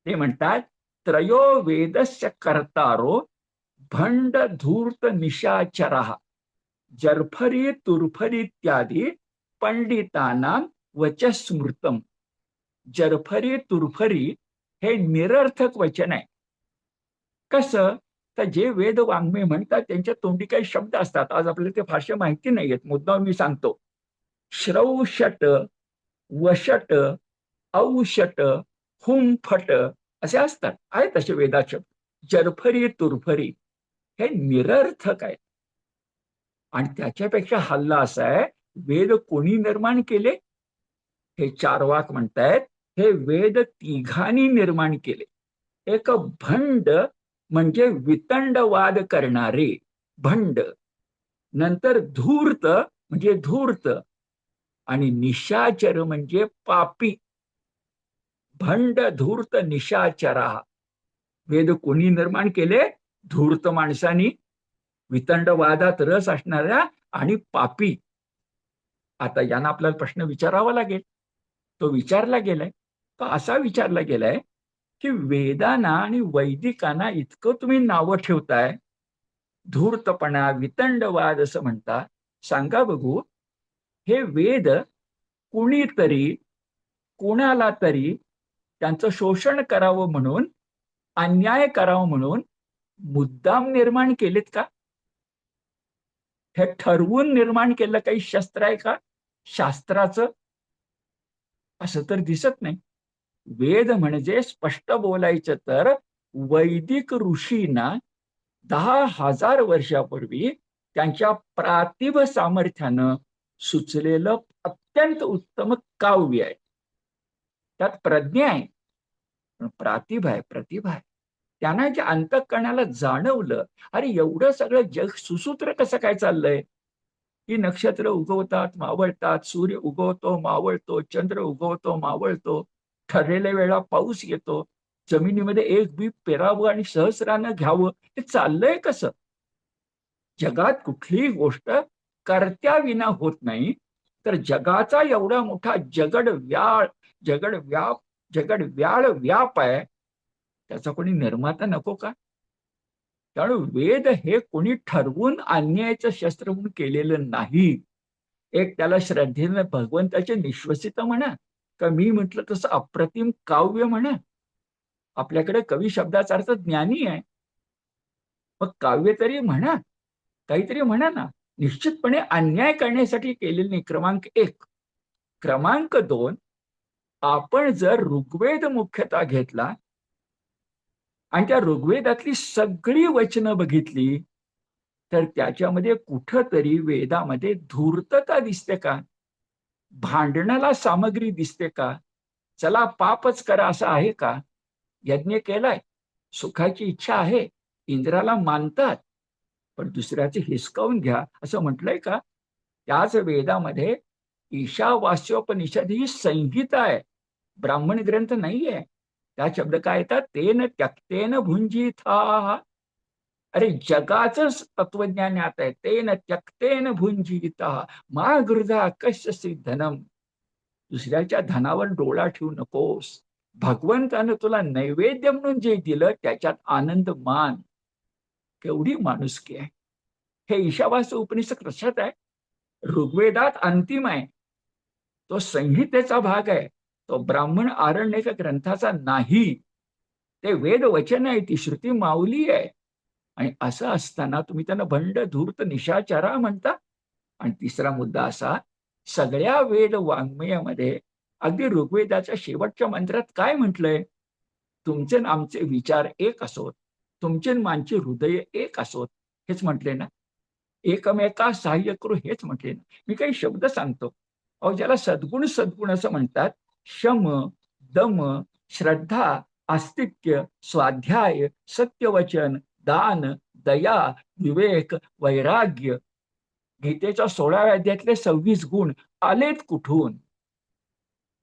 ते म्हणतात त्रयो वेदस्य कर्तारो भंड धूर्त निशाचरः जरफरी तुरफरी इत्यादी पंडितानां वचस्मृतम. जरफरी तुरफरी हे निरर्थक वचन आहे. कसं? तर जे वेद वाङ्मय म्हणतात त्यांच्या तोंडी काही शब्द असतात. आज आपल्याला ते फारसे माहिती नाहीयेत, मुद्दाम मी सांगतो. श्रौषट, वषट, औषट, हुंफट असे असतात. आहेत तसे वेदात शब्द. जरफरी तुरफरी हे निरर्थक आहेत. आणि त्याच्यापेक्षा हल्ला असा आहे, वेद कोणी निर्माण केले? हे चार्वाक म्हणतायत हे वेद तिघांनी निर्माण केले. एक भंड म्हणजे वितंडवाद करणारे भंड, नंतर धूर्त म्हणजे धूर्त, आणि निशाचर म्हणजे पापी. भंड धूर्त निशाचरा. वेद कोणी निर्माण केले? धूर्त माणसांनी, वितंडवादात रस असणाऱ्या आणि पापी. आता यांना आपल्याला प्रश्न विचारावा लागेल. तो विचारला गेलाय. तो असा विचारला गेलाय की वेदांना आणि वैदिकांना इतकं तुम्ही नावं ठेवताय, धूर्तपणा, वितंडवाद असं म्हणता. सांगा बघू, हे वेद कुणीतरी कोणाला तरी त्यांचं शोषण करावं म्हणून, अन्याय करावं म्हणून मुद्दाम निर्माण केलेत का? हे ठरवून निर्माण केलं काही शस्त्र आहे का शास्त्राचं? असं तर दिसत नाही. वेद म्हणजे स्पष्ट बोलायचं तर वैदिक ऋषींना 10,000 वर्षापूर्वी त्यांच्या प्रातिभ सामर्थ्यानं सुचलेलं अत्यंत उत्तम काव्य आहे. त्यात प्रज्ञा आहे, प्रतिभा आहे, प्रतिभा आहे. त्यांना जे अंतःकरणाला जाणवलं, अरे एवढं सगळं जग सुसूत्र कसं काय चाललंय? ही नक्षत्र उगवतात, मावळतात, सूर्य उगवतो, मावळतो, चंद्र उगवतो, मावळतो, ठरलेल्या वेळा पाऊस येतो, जमिनीमध्ये एक बी पेरावं आणि सहस्रानं घ्यावं, हे चाललंय कसं? जगात कुठलीही गोष्ट कर्त्याविना होत नाही. तर जगाचा एवढा मोठा जगड व्याळ व्याप आहे, त्याचा कोणी निर्माता नको का? त्यामुळे वेद हे कोणी ठरवून अन्यायाचं शस्त्र म्हणून केलेलं नाही. एक त्याला श्रद्धेनं भगवंताचे निश्वसित म्हणा, का मी म्हटलं तसं अप्रतिम काव्य म्हणा. आपल्याकडे कवी शब्दाचा अर्थ ज्ञानी आहे, मग काव्य तरी म्हणा, काहीतरी म्हणा ना. निश्चितपणे अन्याय करण्यासाठी केलेले नाही. क्रमांक 1. क्रमांक 2, आपण जर ऋग्वेद मुख्यतः घेतला आणि त्या ऋग्वेदातली सगळी वचनं बघितली तर त्याच्यामध्ये कुठंतरी वेदामध्ये धूर्तता दिसते का? भांडणाला सामग्री दिसते का? चला पापच करा असं आहे का? यज्ञ केलाय, सुखाची इच्छा आहे, इंद्राला मानतात, पण दुसऱ्याचे हिसकावून घ्या असं म्हटलंय का? त्याच वेदामध्ये ईशावास्योपनिषद ही संहिता आहे, ब्राह्मण ग्रंथ नाहीये. त्या शब्द काय येतात? तेन त्यक्तेन भुंजिथा. अरे जगाचं तत्वज्ञान यात आहे. तेन त्यक्तेन भुंजिता मा गृधा कश्यसि धनम. दुसऱ्याच्या धनावर डोळा ठेवू नकोस. भगवंतानं तुला नैवेद्य म्हणून जे दिलं त्याच्यात आनंद मान. केवढी माणुसकी आहे. हे ईशावास्य उपनिषद कशात आहे? ऋग्वेदात अंतिम आहे. तो संहितेचा भाग आहे, तो ब्राह्मण आरण्यक ग्रंथाचा नाही. ते वेद वचन आहे, ती श्रुती माऊली आहे. आणि असं असताना तुम्ही त्यांना भंड धूर्त निशाचरा म्हणता. आणि तिसरा मुद्दा असा, सगळ्या वेद वाङ्मयामध्ये अगदी ऋग्वेदाच्या शेवटच्या मंत्रात काय म्हटलंय? तुमचे आणि आमचे विचार एक असोत, तुमचे आणि माझे हृदय एक असोत, हेच म्हटले ना. एकमेका सहाय्य करू हेच म्हटले ना. मी काही शब्द सांगतो. अहो, ज्याला सद्गुण सद्गुण असं म्हणतात. शम, दम, श्रद्धा, आस्तिक्य, स्वाध्याय, सत्यवचन, दान, दया, विवेक, वैराग्य. गीतेच्या 16व्या अध्यायातले 26 गुण आलेत कुठून?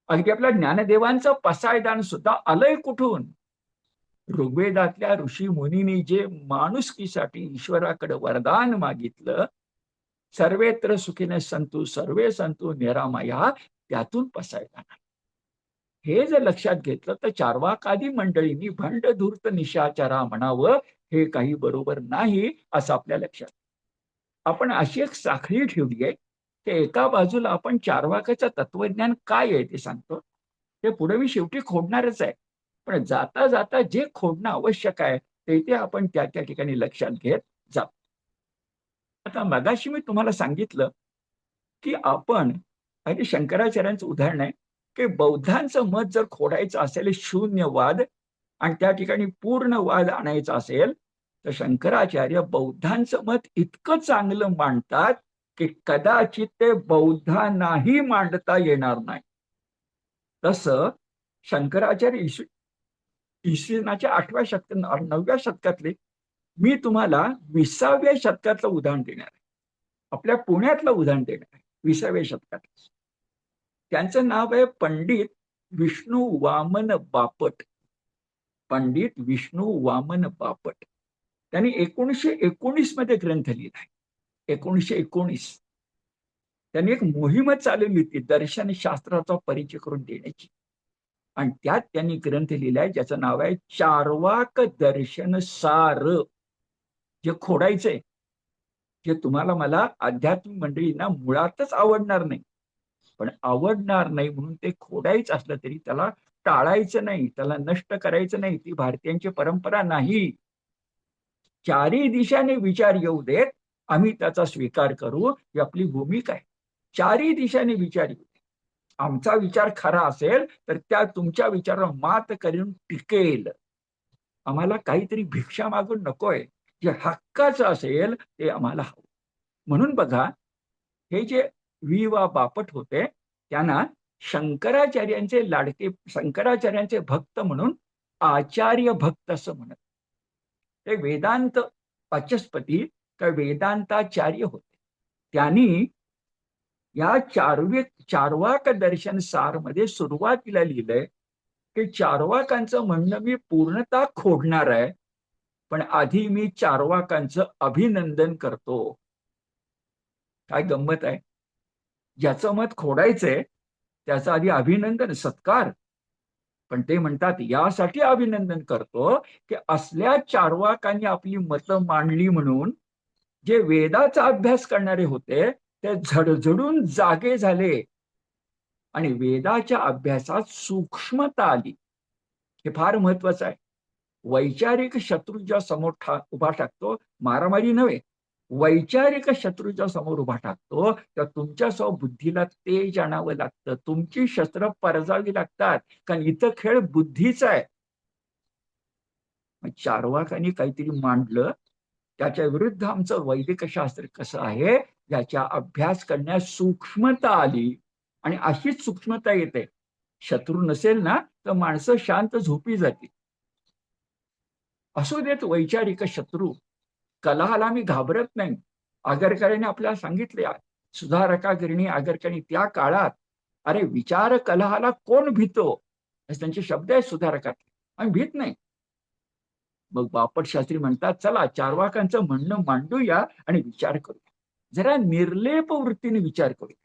अगदी आपल्या ज्ञानदेवांचं पसायदान सुद्धा आलंय कुठून? ऋग्वेदातल्या ऋषी मुनींनी जे माणुसकीसाठी ईश्वराकडे वरदान मागितलं, सर्वेत्र सुखीने संतु सर्वे संतु निरामया, त्यातून पसायदान. हे जर लक्षात घेतलं तर चार्वाकादी मंडळींनी भंड धूर्त निशाचरा म्हणावं, हे काही बरोबर नाही असं आपल्या लक्षात. आपण अशी एक साखळी ठेवली आहे, ते एका बाजूला आपण चार्वाकाचं तत्वज्ञान काय आहे ते सांगतो. ते पुढे मी शेवटी खोडणारच आहे. पण जाता जाता जे खोडणं आवश्यक आहे ते आपण त्या त्या ठिकाणी लक्षात घेत जातो. आता मगाशी मी तुम्हाला सांगितलं की आपण, आणि शंकराचार्यांचं उदाहरण आहे, की बौद्धांचं मत जर खोडायचं असेल शून्यवाद आणि त्या ठिकाणी पूर्ण वाद आणायचा असेल, तर शंकराचार्य बौद्धांचं मत इतकं चांगलं मांडतात की कदाचित ते बौद्धांनाही मांडता येणार नाही. तसं शंकराचार्य इसवीनाच्या 8व्या शतकात 9व्या शतकातले, मी तुम्हाला 20व्या शतकातलं उदाहरण देणार आहे. आपल्या पुण्यातलं उदाहरण देणार आहे 20व्या शतकात. त्यांचं नाव आहे पंडित विष्णू वामन बापट. पंडित विष्णू वामन बापट. त्यांनी 1919 मध्ये ग्रंथ लिहिला. 1919 त्यांनी एक मोहीमच चालवली होती दर्शनशास्त्राचा परिचय करून देण्याची. आणि त्यात त्यांनी ग्रंथ लिहिलाय ज्याचं नाव आहे चार्वाक दर्शन सार. जे खोडायचंय, जे तुम्हाला मला आध्यात्मिक मंडळींना मुळातच आवडणार नाही, पण आवडणार नाही म्हणून ते खोडायचं असलं तरी त्याला टाळायचं नाही, त्याला नष्ट करायचं नाही. ती भारतीयांची परंपरा नाही. चारी दिशाने विचार येऊ देत, आम्ही त्याचा स्वीकार करू, ही आपली भूमिका आहे. चारी दिशाने विचार येऊ देत. आमचा विचार खरा असेल तर त्या तुमच्या विचारावर मात करून टिकेल. आम्हाला काहीतरी भिक्षा मागून नकोय. जे हक्काचं असेल ते आम्हाला हवं. म्हणून बघा, हे जे वि वा बापट होते त्यांना शंकराचार्यांचे लाडके, शंकराचार्यांचे भक्त म्हणून आचार्य भक्त असं म्हणत. ते वेदांत वाचस्पती का वेदांताचार्य होते. त्यांनी या चार्वाक दर्शन सार मध्ये सुरुवातीला लिहिलंय की चार्वाकांचं म्हणणं मी पूर्णतः खोडणार आहे, पण आधी मी चार्वाकांचं अभिनंदन करतो. काय गंमत आहे. ज्याचं मत खोडायचंय त्याचं आधी अभिनंदन सत्कार. पण ते म्हणतात यासाठी अभिनंदन करतो की असल्या चार्वाकांनी आपली मतं मांडली म्हणून जे वेदाचा अभ्यास करणारे होते ते झडझडून जागे झाले आणि वेदाच्या अभ्यासात सूक्ष्मता आली. हे फार महत्वाचं आहे. वैचारिक शत्रूच्या समोर उभा टाकतो, मारामारी नव्हे, वैचारिक शत्रूच्या समोर उभा टाकतो, तर तुमच्या बुद्धीला तेज आणावं लागतं, तुमची शस्त्र परजावी लागतात, कारण इथं खेळ बुद्धीचा आहे. चार्वाकांनी काहीतरी मांडलं, त्याच्या विरुद्ध आमचं वैदिक शास्त्र कसं आहे याचा अभ्यास करण्यास सूक्ष्मता आली. आणि अशीच सूक्ष्मता येते. शत्रू नसेल ना तर माणसं शांत झोपी जातील. असू देत वैचारिक शत्रू, कलहाला मी घाबरत नाही. आगरकरांनी आपल्याला सांगितले, सुधारकागिरणी आगरकरांनी त्या काळात, अरे विचार कलहाला कोण भीतो, त्यांचे शब्द आहेत सुधारकात, आम्ही भीत नाही. मग बापट शास्त्री म्हणतात चला चार्वाकांचं म्हणणं मांडूया आणि विचार करूया, जरा निर्लेप वृत्तीने विचार करूया.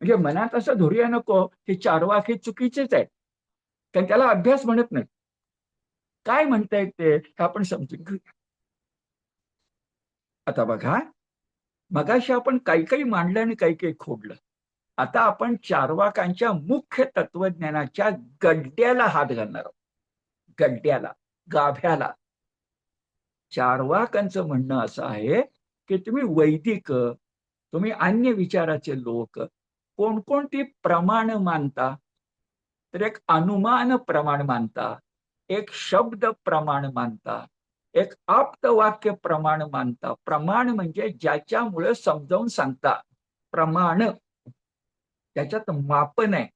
म्हणजे मनात असं धरूया नको की चार्वाक हे चुकीचेच आहेत, कारण त्याला अभ्यास म्हणत नाही. काय म्हणतायत ते आपण समजून घेऊया. आता बघा, मगाशी आपण काही काही मांडलं आणि काही काही खोडलं. आता आपण चार्वाकांच्या मुख्य तत्वज्ञानाच्या गड्ड्याला हात घालणार आहोत. गड्ड्याला गाभ्याला. चार्वाकांचं म्हणणं असं आहे की तुम्ही वैदिक, तुम्ही अन्य विचाराचे लोक कोणकोणती प्रमाण मानता? तर एक अनुमान प्रमाण मानता, एक शब्द प्रमाण मानता, एक आप्तवाक्य प्रमाण मानता. प्रमाण म्हणजे ज्याच्यामुळे समजावून सांगता. प्रमाण त्याच्यात मापन आहे,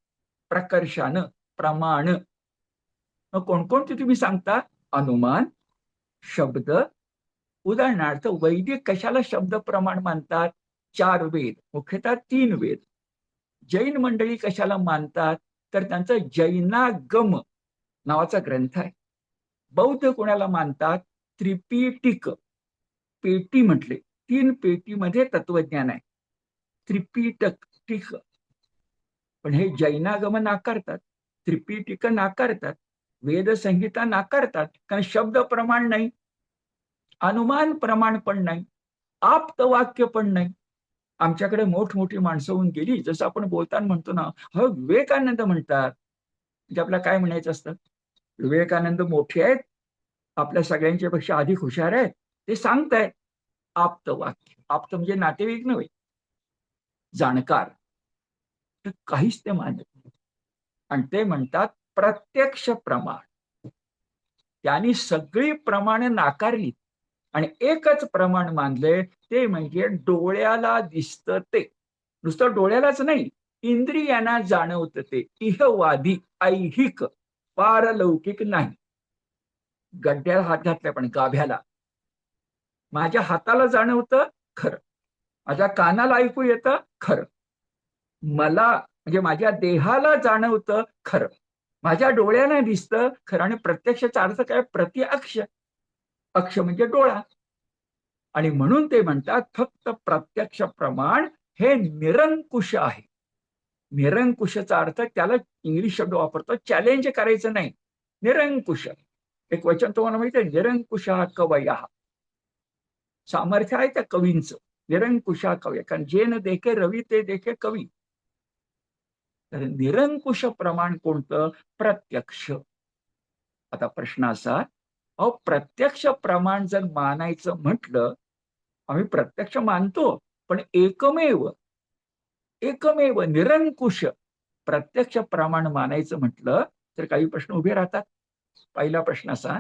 प्रकर्षानं प्रमाण. कोणकोणती तुम्ही सांगता? अनुमान, शब्द. उदाहरणार्थ वैदिक कशाला शब्द प्रमाण मानतात? 4 वेद, मुख्यतः 3 वेद. जैन मंडळी कशाला मानतात? तर त्यांचं जैनागम नावाचा ग्रंथ आहे. बौद्ध कोणाला मानतात? त्रिपिटिक. पेटी म्हटले, 3 पेटीमध्ये तत्वज्ञान आहे, त्रिपिटक टिक. पण हे जैनागम नाकारतात, त्रिपिटिक नाकारतात, वेदसंहिता नाकारतात, कारण शब्द प्रमाण नाही, अनुमान प्रमाण पण नाही, आप्तवाक्य पण नाही. आमच्याकडे मोठमोठी माणसं होऊन गेली, जसं आपण बोलताना म्हणतो ना, हो विवेकानंद म्हणतात, म्हणजे आपल्याला काय म्हणायचं असतं? विवेकानंद मोठे आहेत, आपल्या सगळ्यांच्या पेक्षा अधिक हुशार आहेत, ते सांगतायत. आप्तवाक्य, आप्त म्हणजे नातेवाईक नव्हे, जाणकार. तर काहीच ते मानत नाही. आणि ते म्हणतात प्रत्यक्ष प्रमाण. त्यांनी सगळी प्रमाणे नाकारली आणि एकच प्रमाण मानले, ते म्हणजे डोळ्याला दिसतं ते. नुसतं डोळ्यालाच नाही, इंद्रियांना जाणवतं ते. इहवादी, ऐहिक, पारलौकिक नाही. गड्ड्याला हात घातला पण गाभ्याला. माझ्या हाताला जाणवतं खरं, माझ्या कानाला ऐकू येतं खरं, मला म्हणजे माझ्या देहाला जाणवतं खरं, माझ्या डोळ्याने दिसतं खरं. आणि प्रत्यक्षाचा अर्थ काय? प्रतिअक्ष. अक्ष म्हणजे डोळा. आणि म्हणून ते म्हणतात फक्त प्रत्यक्ष प्रमाण हे निरंकुश आहे. निरंकुशचा अर्थ त्याला इंग्लिश शब्द वापरतो, चॅलेंज करायचं नाही, निरंकुश. एक वचन तुम्हाला माहिती आहे, निरंकुशा कवया. सामर्थ्य आहे त्या कवींचं, निरंकुशा कवया. कारण जे न देखे रवी ते देखे कवी. तर निरंकुश प्रमाण कोणतं? प्रत्यक्ष. आता प्रश्न असा, अहो प्रत्यक्ष प्रमाण जर मानायचं म्हटलं, आम्ही प्रत्यक्ष मानतो, पण एकमेव एकमेव निरंकुश प्रत्यक्ष प्रमाण मानायचं म्हटलं तर काही प्रश्न उभे राहतात. पहिला प्रश्न असा,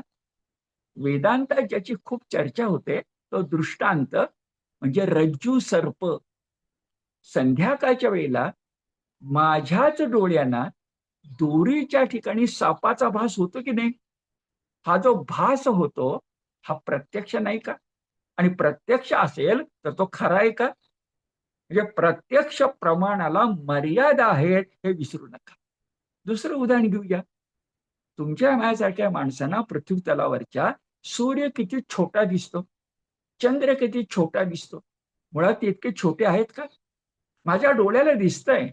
वेदांतात ज्याची खूप चर्चा होते तो दृष्टांत म्हणजे रज्जू सर्प. संध्याकाळच्या वेळेला माझ्याच डोळ्यांना दोरीच्या ठिकाणी सापाचा भास होतो की नाही? हा जो भास होतो हा प्रत्यक्ष नाही का? आणि प्रत्यक्ष असेल तर तो खरा आहे का? म्हणजे प्रत्यक्ष प्रमाणाला मर्यादा आहेत हे विसरू नका. दुसरं उदाहरण घेऊया. तुमच्या माझ्यासारख्या माणसांना पृथ्वी तलावरच्या सूर्य किती छोटा दिसतो, चंद्र किती छोटा दिसतो. मुळात ते इतके छोटे आहेत का? माझ्या डोळ्याला दिसतंय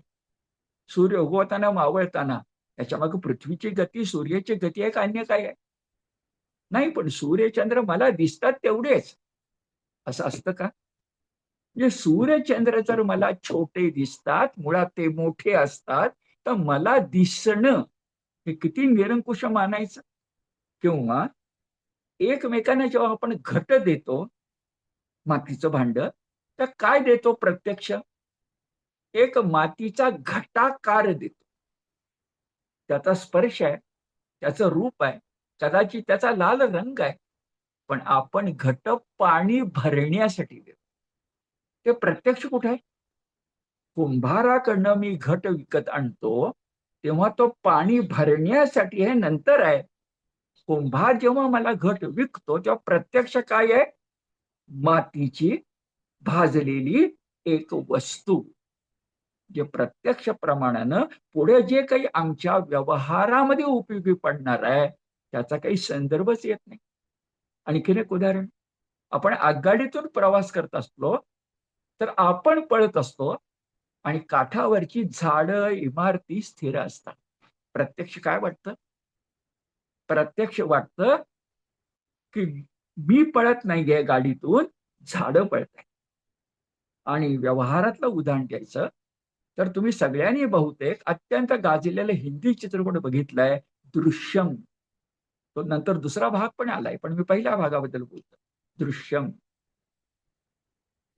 सूर्य उगवताना मावळताना, त्याच्या मागे पृथ्वीची गती, सूर्याची गती आहे का अन्य काय आहे? नाही, पण सूर्यचंद्र मला दिसतात तेवढेच. असं असतं का? म्हणजे सूर्यचंद्र जर मला छोटे दिसतात, मुळात ते मोठे असतात, तर मला दिसणं हे किती निरंकुश मानायचं? किंवा एकमेकांना जेव्हा आपण घट देतो, मातीचं भांड, तर काय देतो प्रत्यक्ष? एक मातीचा घटाकार देतो. त्याचा स्पर्श आहे, त्याचं रूप आहे, कदाचित त्याचा लाल रंग आहे, पण आपण घट पाणी भरण्यासाठी देतो. ते प्रत्यक्ष कुठे आहे? कुंभाराकडनं मी घट विकत आणतो तेव्हा तो पाणी भरण्यासाठी हे नंतर आहे. कुंभार जेव्हा मला घट विकतो तेव्हा प्रत्यक्ष काय आहे? मातीची भाजलेली एक वस्तू. जे प्रत्यक्ष प्रमाणानं पुढे जे काही आमच्या व्यवहारामध्ये उपयोगी पडणार आहे त्याचा काही संदर्भच येत नाही. आणखीन एक उदाहरण, आपण आगगाडीतून प्रवास करत असलो तर आपण पळत असतो आणि काठावरची झाडं, इमारती स्थिर असतात. प्रत्यक्ष काय वाटतं? प्रत्यक्ष वाटतं की मी पळत नाहीये गाडीतून, झाडं पळत आहेत. आणि व्यवहारातलं उदाहरण द्यायचं तर तुम्ही सगळ्यांनी बहुतेक अत्यंत गाजलेलं हिंदी चित्रपट बघितलाय, दृश्यम. तो नंतर दुसरा भाग पण आलाय, पण मी पहिल्या भागाबद्दल बोलतो. दृश्यम,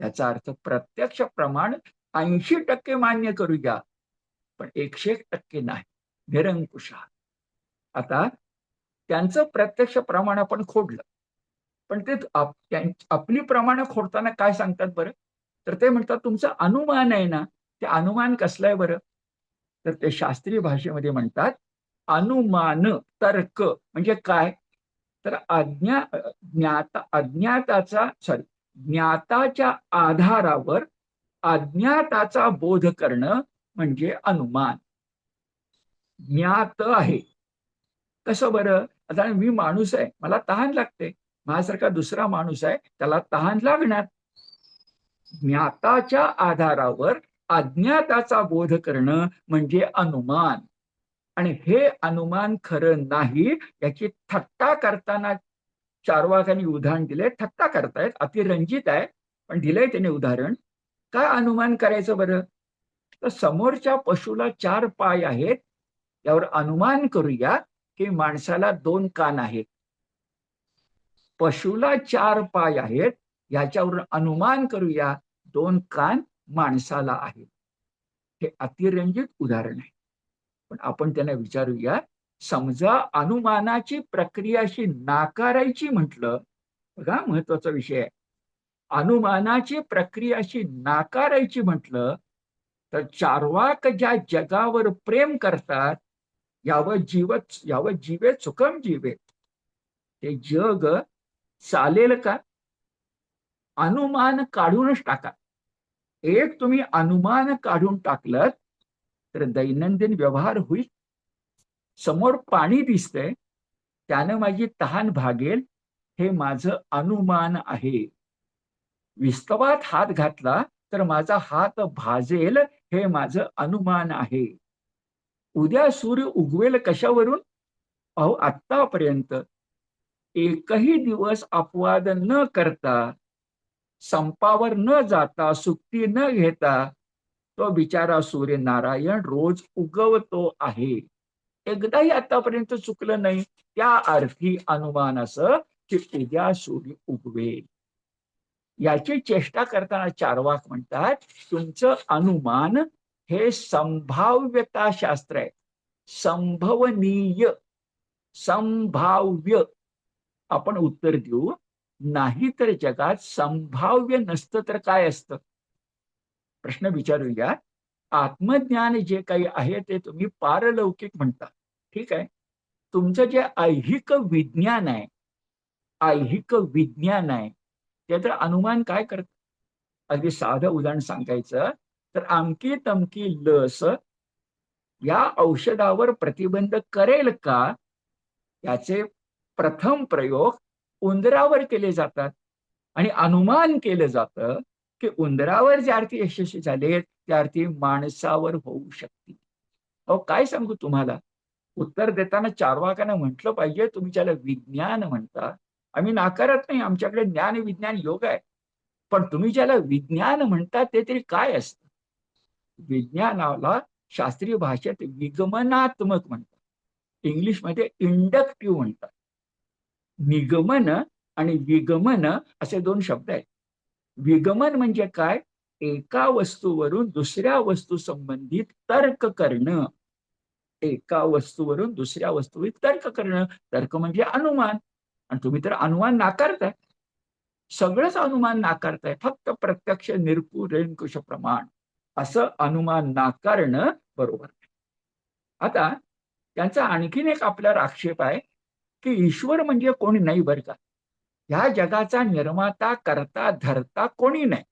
याचा अर्थ प्रत्यक्ष प्रमाण 80% मान्य करूया, पण 101% नाही. निरंकुश. आता त्यांचं प्रत्यक्ष प्रमाण आपण खोडलं, पण ते आपली प्रमाण खोडताना काय सांगतात बरं? तर ते म्हणतात तुमचं अनुमान आहे ना, ते अनुमान कसलं आहे बरं? तर ते शास्त्रीय भाषेमध्ये म्हणतात अनुमान तर्क म्हणजे काय? तर ज्ञाताच्या आधारावर अज्ञाताचा बोध करणं म्हणजे अनुमान. ज्ञात आहे कसं बरं? आता मी माणूस आहे, मला तहान लागते, माझ्यासारखा दुसरा माणूस आहे, त्याला तहान लागणार. ज्ञाताच्या आधारावर अज्ञाताचा बोध करणं म्हणजे अनुमान. आणि हे अनुमान खरं नाही याची थट्टा करताना चार्वाकांनी उदाहरण दिले. थट्टा करतायत, अतिरंजित आहे, पण दिलंय त्याने उदाहरण. काय अनुमान करायचं बरं? तर समोरच्या पशुला 4 पाय आहेत, यावर अनुमान करूया की माणसाला 2 कान आहेत. पशुला 4 पाय आहेत, याच्यावरून अनुमान करूया 2 कान माणसाला आहेत. हे अतिरंजित उदाहरण आहे, पण आपण त्यांना विचारूया. समजा अनुमानाची प्रक्रिया अशी नाकारायची म्हटलं, बघा महत्वाचा विषय आहे. अनुमानाची प्रक्रिया अशी नाकारायची म्हटलं तर चार्वाक ज्या जगावर प्रेम करतात, यावं जीवे सुखम जीवे, ते जग चालेल का? अनुमान काढूनच टाका. एक तुम्ही अनुमान काढून टाकलं तर दैनंदिन व्यवहार होईल. समोर पाणी दिसतंय, त्यानं माझी तहान भागेल, हे माझं अनुमान आहे. विस्तवात हात घातला तर माझा हात भाजेल, हे माझं अनुमान आहे. उद्या सूर्य उगवेल कशावरून? अहो, आत्तापर्यंत एकही दिवस अपवाद न करता, संपावर न जाता, सुट्टी न घेता तो बिचारा सूर्यनारायण रोज उगवतो आहे. एकदाही आतापर्यंत चुकलं नाही. त्या अर्थी अनुमान असं की उद्या सूर्य उगवेल. याची चेष्टा करताना चार्वाक म्हणतात तुमचं अनुमान हे संभाव्यता शास्त्र आहे. संभवनीय, संभाव्य आपण उत्तर देऊ, नाही तर जगात संभाव्य नसतं तर काय असतं? प्रश्न विचारूया. आत्मज्ञान जे काही आहे ते तुम्ही पारलौकिक म्हणता, ठीक आहे. तुमचं जे ऐहिक विज्ञान आहे, ऐहिक विज्ञान आहे, ते तर अनुमान काय करत? अगदी साधं उदाहरण सांगायचं तर अमकी तमकी लस या औषधावर प्रतिबंध करेल का, याचे प्रथम प्रयोग उंदरावर केले जातात आणि अनुमान केलं जातं की उंदरावर ज्या अर्थी यशस्वी झाले त्या अर्थी माणसावर होऊ शकतील. अहो, काय सांगू तुम्हाला? उत्तर देताना चार्वाकांना म्हटलं पाहिजे तुम्ही ज्याला विज्ञान म्हणता, आम्ही नाकारत नाही, आमच्याकडे ज्ञान विज्ञान योग आहे, पण तुम्ही ज्याला विज्ञान म्हणता ते तरी काय असतं? विज्ञानाला शास्त्रीय भाषेत विगमनात्मक म्हणतात, इंग्लिशमध्ये इंडक्टिव्ह म्हणतात. निगमन आणि विगमन असे 2 शब्द आहेत. विगमन म्हणजे काय? एका वस्तूवरून दुसऱ्या वस्तू संबंधित तर्क करणं. एका वस्तूवरून दुसऱ्या वस्तूवर तर्क करणं. तर्क म्हणजे अनुमान. आणि तुम्ही तर अनुमान नाकारताय. सगळंच अनुमान नाकारताय, फक्त प्रत्यक्ष निरंकुश प्रमाण असं अनुमान नाकारणं बरोबर नाही. आता त्यांचा आणखीन एक आपल्यावर आक्षेप आहे की ईश्वर म्हणजे कोणी नाही बरं का. ह्या जगाचा निर्माता, करता, धरता कोणी नाही.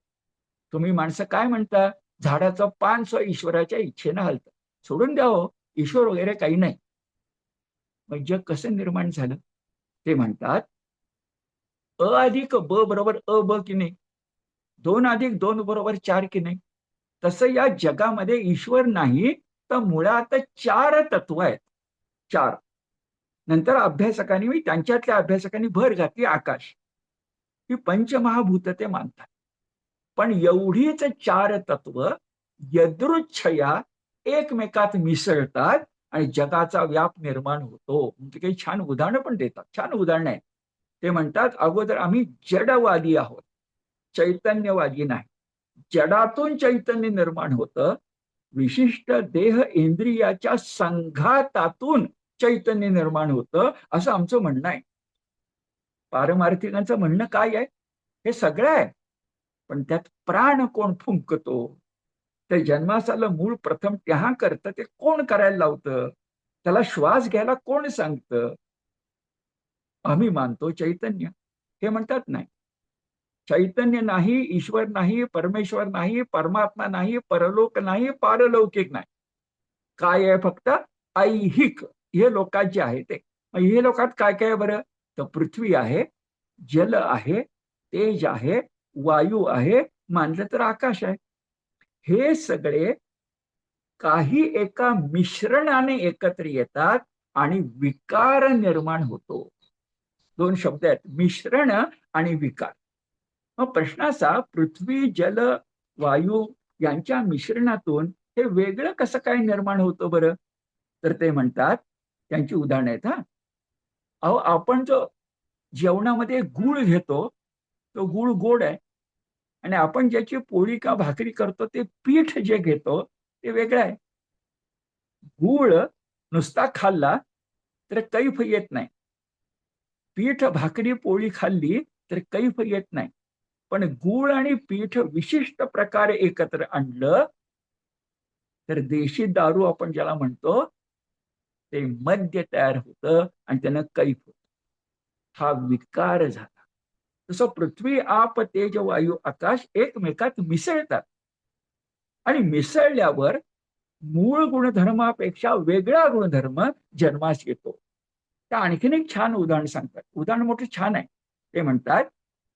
तुम्ही माणसं काय म्हणता? झाडाचं पान सुद्धा ईश्वराच्या इच्छेनं हलतं. सोडून द्या हो, ईश्वर वगैरे काही नाही. मग जग कसं निर्माण झालं? ते म्हणतात अ अधिक ब बरोबर अ ब की नाही, 2 अधिक 2 बरोबर 4 की नाही. तसं या जगामध्ये ईश्वर नाही तर मुळात 4 तत्व आहेत. 4. नंतर अभ्यासकांनी, मी त्यांच्यातल्या अभ्यासकांनी भर घातली आकाश. ही पंचमहाभूत ते मानतात. पण एवढीच 4 तत्व यदृच्छया एकमेकात मिसळतात आणि जगाचा व्याप निर्माण होतो. म्हणजे काही छान उदाहरणं पण देतात. छान उदाहरणं आहे. ते म्हणतात अगोदर आम्ही जडवादी आहोत, चैतन्यवादी नाही. जडातून चैतन्य निर्माण होतं. विशिष्ट देह इंद्रियाच्या संघातातून चैतन्य निर्माण होतं, असं आमचं म्हणणं आहे. पारमार्थिकांचं म्हणणं काय आहे? हे सगळं आहे, पण त्यात प्राण कोण फुंकतो? ते जन्मासाला मूळ प्रथम त्या करतं, ते कोण करायला लावतं? त्याला श्वास घ्यायला कोण सांगतं? आम्ही मानतो चैतन्य. हे म्हणतात नाही. चैतन्य नाही, ईश्वर नाही, परमेश्वर नाही, परमात्मा नाही, परलोक नाही, पारलौकिक नाही. काय आहे? फक्त ऐहिक. हे लोकात जे आहे ते. हे लोकात काय काय आहे बरं? तर पृथ्वी आहे, जल आहे, तेज आहे, वायू आहे, मानलं तर आकाश आहे. हे सगळे काही एका मिश्रणाने एकत्र येतात आणि विकार निर्माण होतो. दोन शब्द आहेत, मिश्रण आणि विकार. मग प्रश्न असा, पृथ्वी जल वायू यांच्या मिश्रणातून हे वेगळं कसं काय निर्माण होतं बरं? तर ते म्हणतात, त्यांची उदाहरणं आहेत हा. अहो, आपण जो जेवणामध्ये गूळ घेतो, तो गूळ गोड आहे. आणि आपण ज्याची पोळी का भाकरी करतो ते पीठ जे घेतो ते वेगळं आहे. गूळ नुसता खाल्ला तर कैफ येत नाही. पीठ भाकरी पोळी खाल्ली तर कैफ येत नाही. पण गूळ आणि पीठ विशिष्ट प्रकारे एकत्र आणलं तर देशी दारू आपण ज्याला म्हणतो ते मद्य तयार होतं आणि त्यानं कैफ होतं. हा विकार झाला. तसं पृथ्वी आप तेज वायू आकाश एकमेकात मिसळतात आणि मिसळल्यावर मूळ गुणधर्मापेक्षा वेगळा गुणधर्म जन्मास येतो. त्या आणखीन एक छान उदाहरण सांगतात. उदाहरण मोठं छान आहे. ते म्हणतात,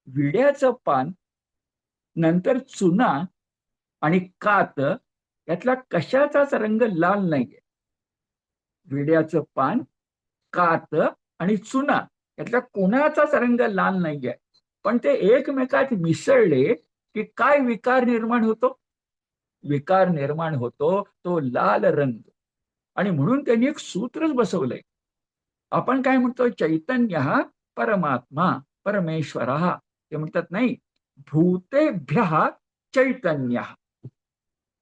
विड्याचं पान, नंतर चुना आणि कात यातला कशाचाच रंग लाल नाहीये. विड्याचं पान, कात आणि चुना यातला कोणाचाच रंग लाल नाहीये. पण ते एकमेकात मिसळले की काय विकार निर्माण होतो? विकार निर्माण होतो तो लाल रंग. आणि म्हणून त्यांनी एक सूत्रच बसवलंय. आपण काय म्हणतो? चैतन्य हा परमात्मा, परमेश्वर. ते म्हणतात नाही, भूतेभ्य चैतन्य.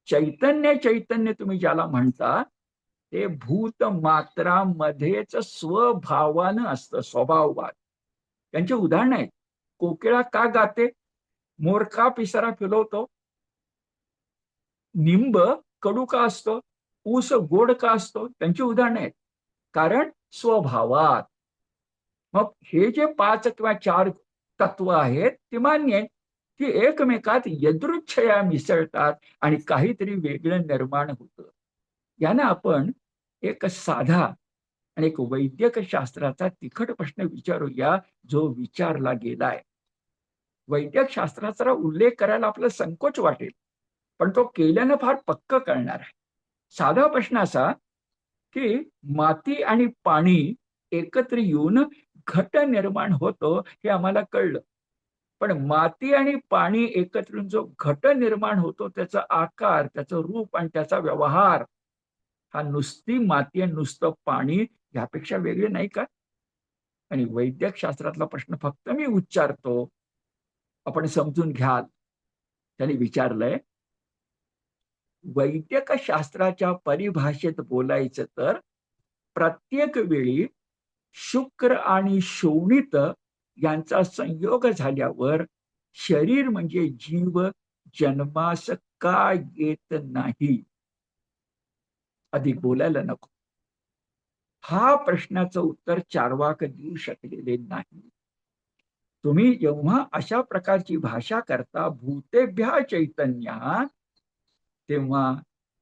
चैतन्य चैतन्य तुम्ही ज्याला म्हणता ते भूत मात्रामध्येच स्वभावानं असतं, स्वभाववाद. त्यांची उदाहरणं आहेत. कोकिळा का गाते? मोर का पिसारा फिरवतो? निंब कडू का असतो? ऊस गोड का असतो? त्यांची उदाहरणं आहेत. कारण स्वभावात. मग हे जे 5 किंवा 4 तत्व आहेत ते मान्य आहेत की एकमेकात यदृच्छया मिसळतात आणि काहीतरी वेगळं निर्माण होतं. यानं आपण एक साधा आणि एक वैद्यक शास्त्राचा तिखट प्रश्न विचारूया, जो विचारला गेलाय. वैद्यक शास्त्राचा उल्लेख करायला आपला संकोच वाटेल, पण तो केल्यानं फार पक्क कळणार आहे. साधा प्रश्न असा की माती आणि पाणी एकत्र येऊन घट निर्माण होतो हे आम्हाला कळलं. पण माती आणि पाणी एकत्र येऊन जो घट निर्माण होतो त्याचा आकार, त्याचं रूप आणि त्याचा व्यवहार हा नुसती माती आणि नुसतं पाणी यापेक्षा वेगळे नाही का? आणि वैद्यक शास्त्रातला प्रश्न फक्त मी उच्चारतो, आपण समजून घ्याल. त्यांनी विचारलंय, वैद्यक शास्त्राच्या परिभाषेत बोलायचं तर प्रत्येक वेळी शुक्र आणि शोणित यांचा संयोग झाल्यावर शरीर म्हणजे जीव जन्मास का येत नाही? अधिक बोलायला नको. हा प्रश्नाचं उत्तर चार्वाक देऊ शकलेले नाही. तुम्ही जेव्हा अशा प्रकारची भाषा करता, भूतेभ्य चैतन्य, तेव्हा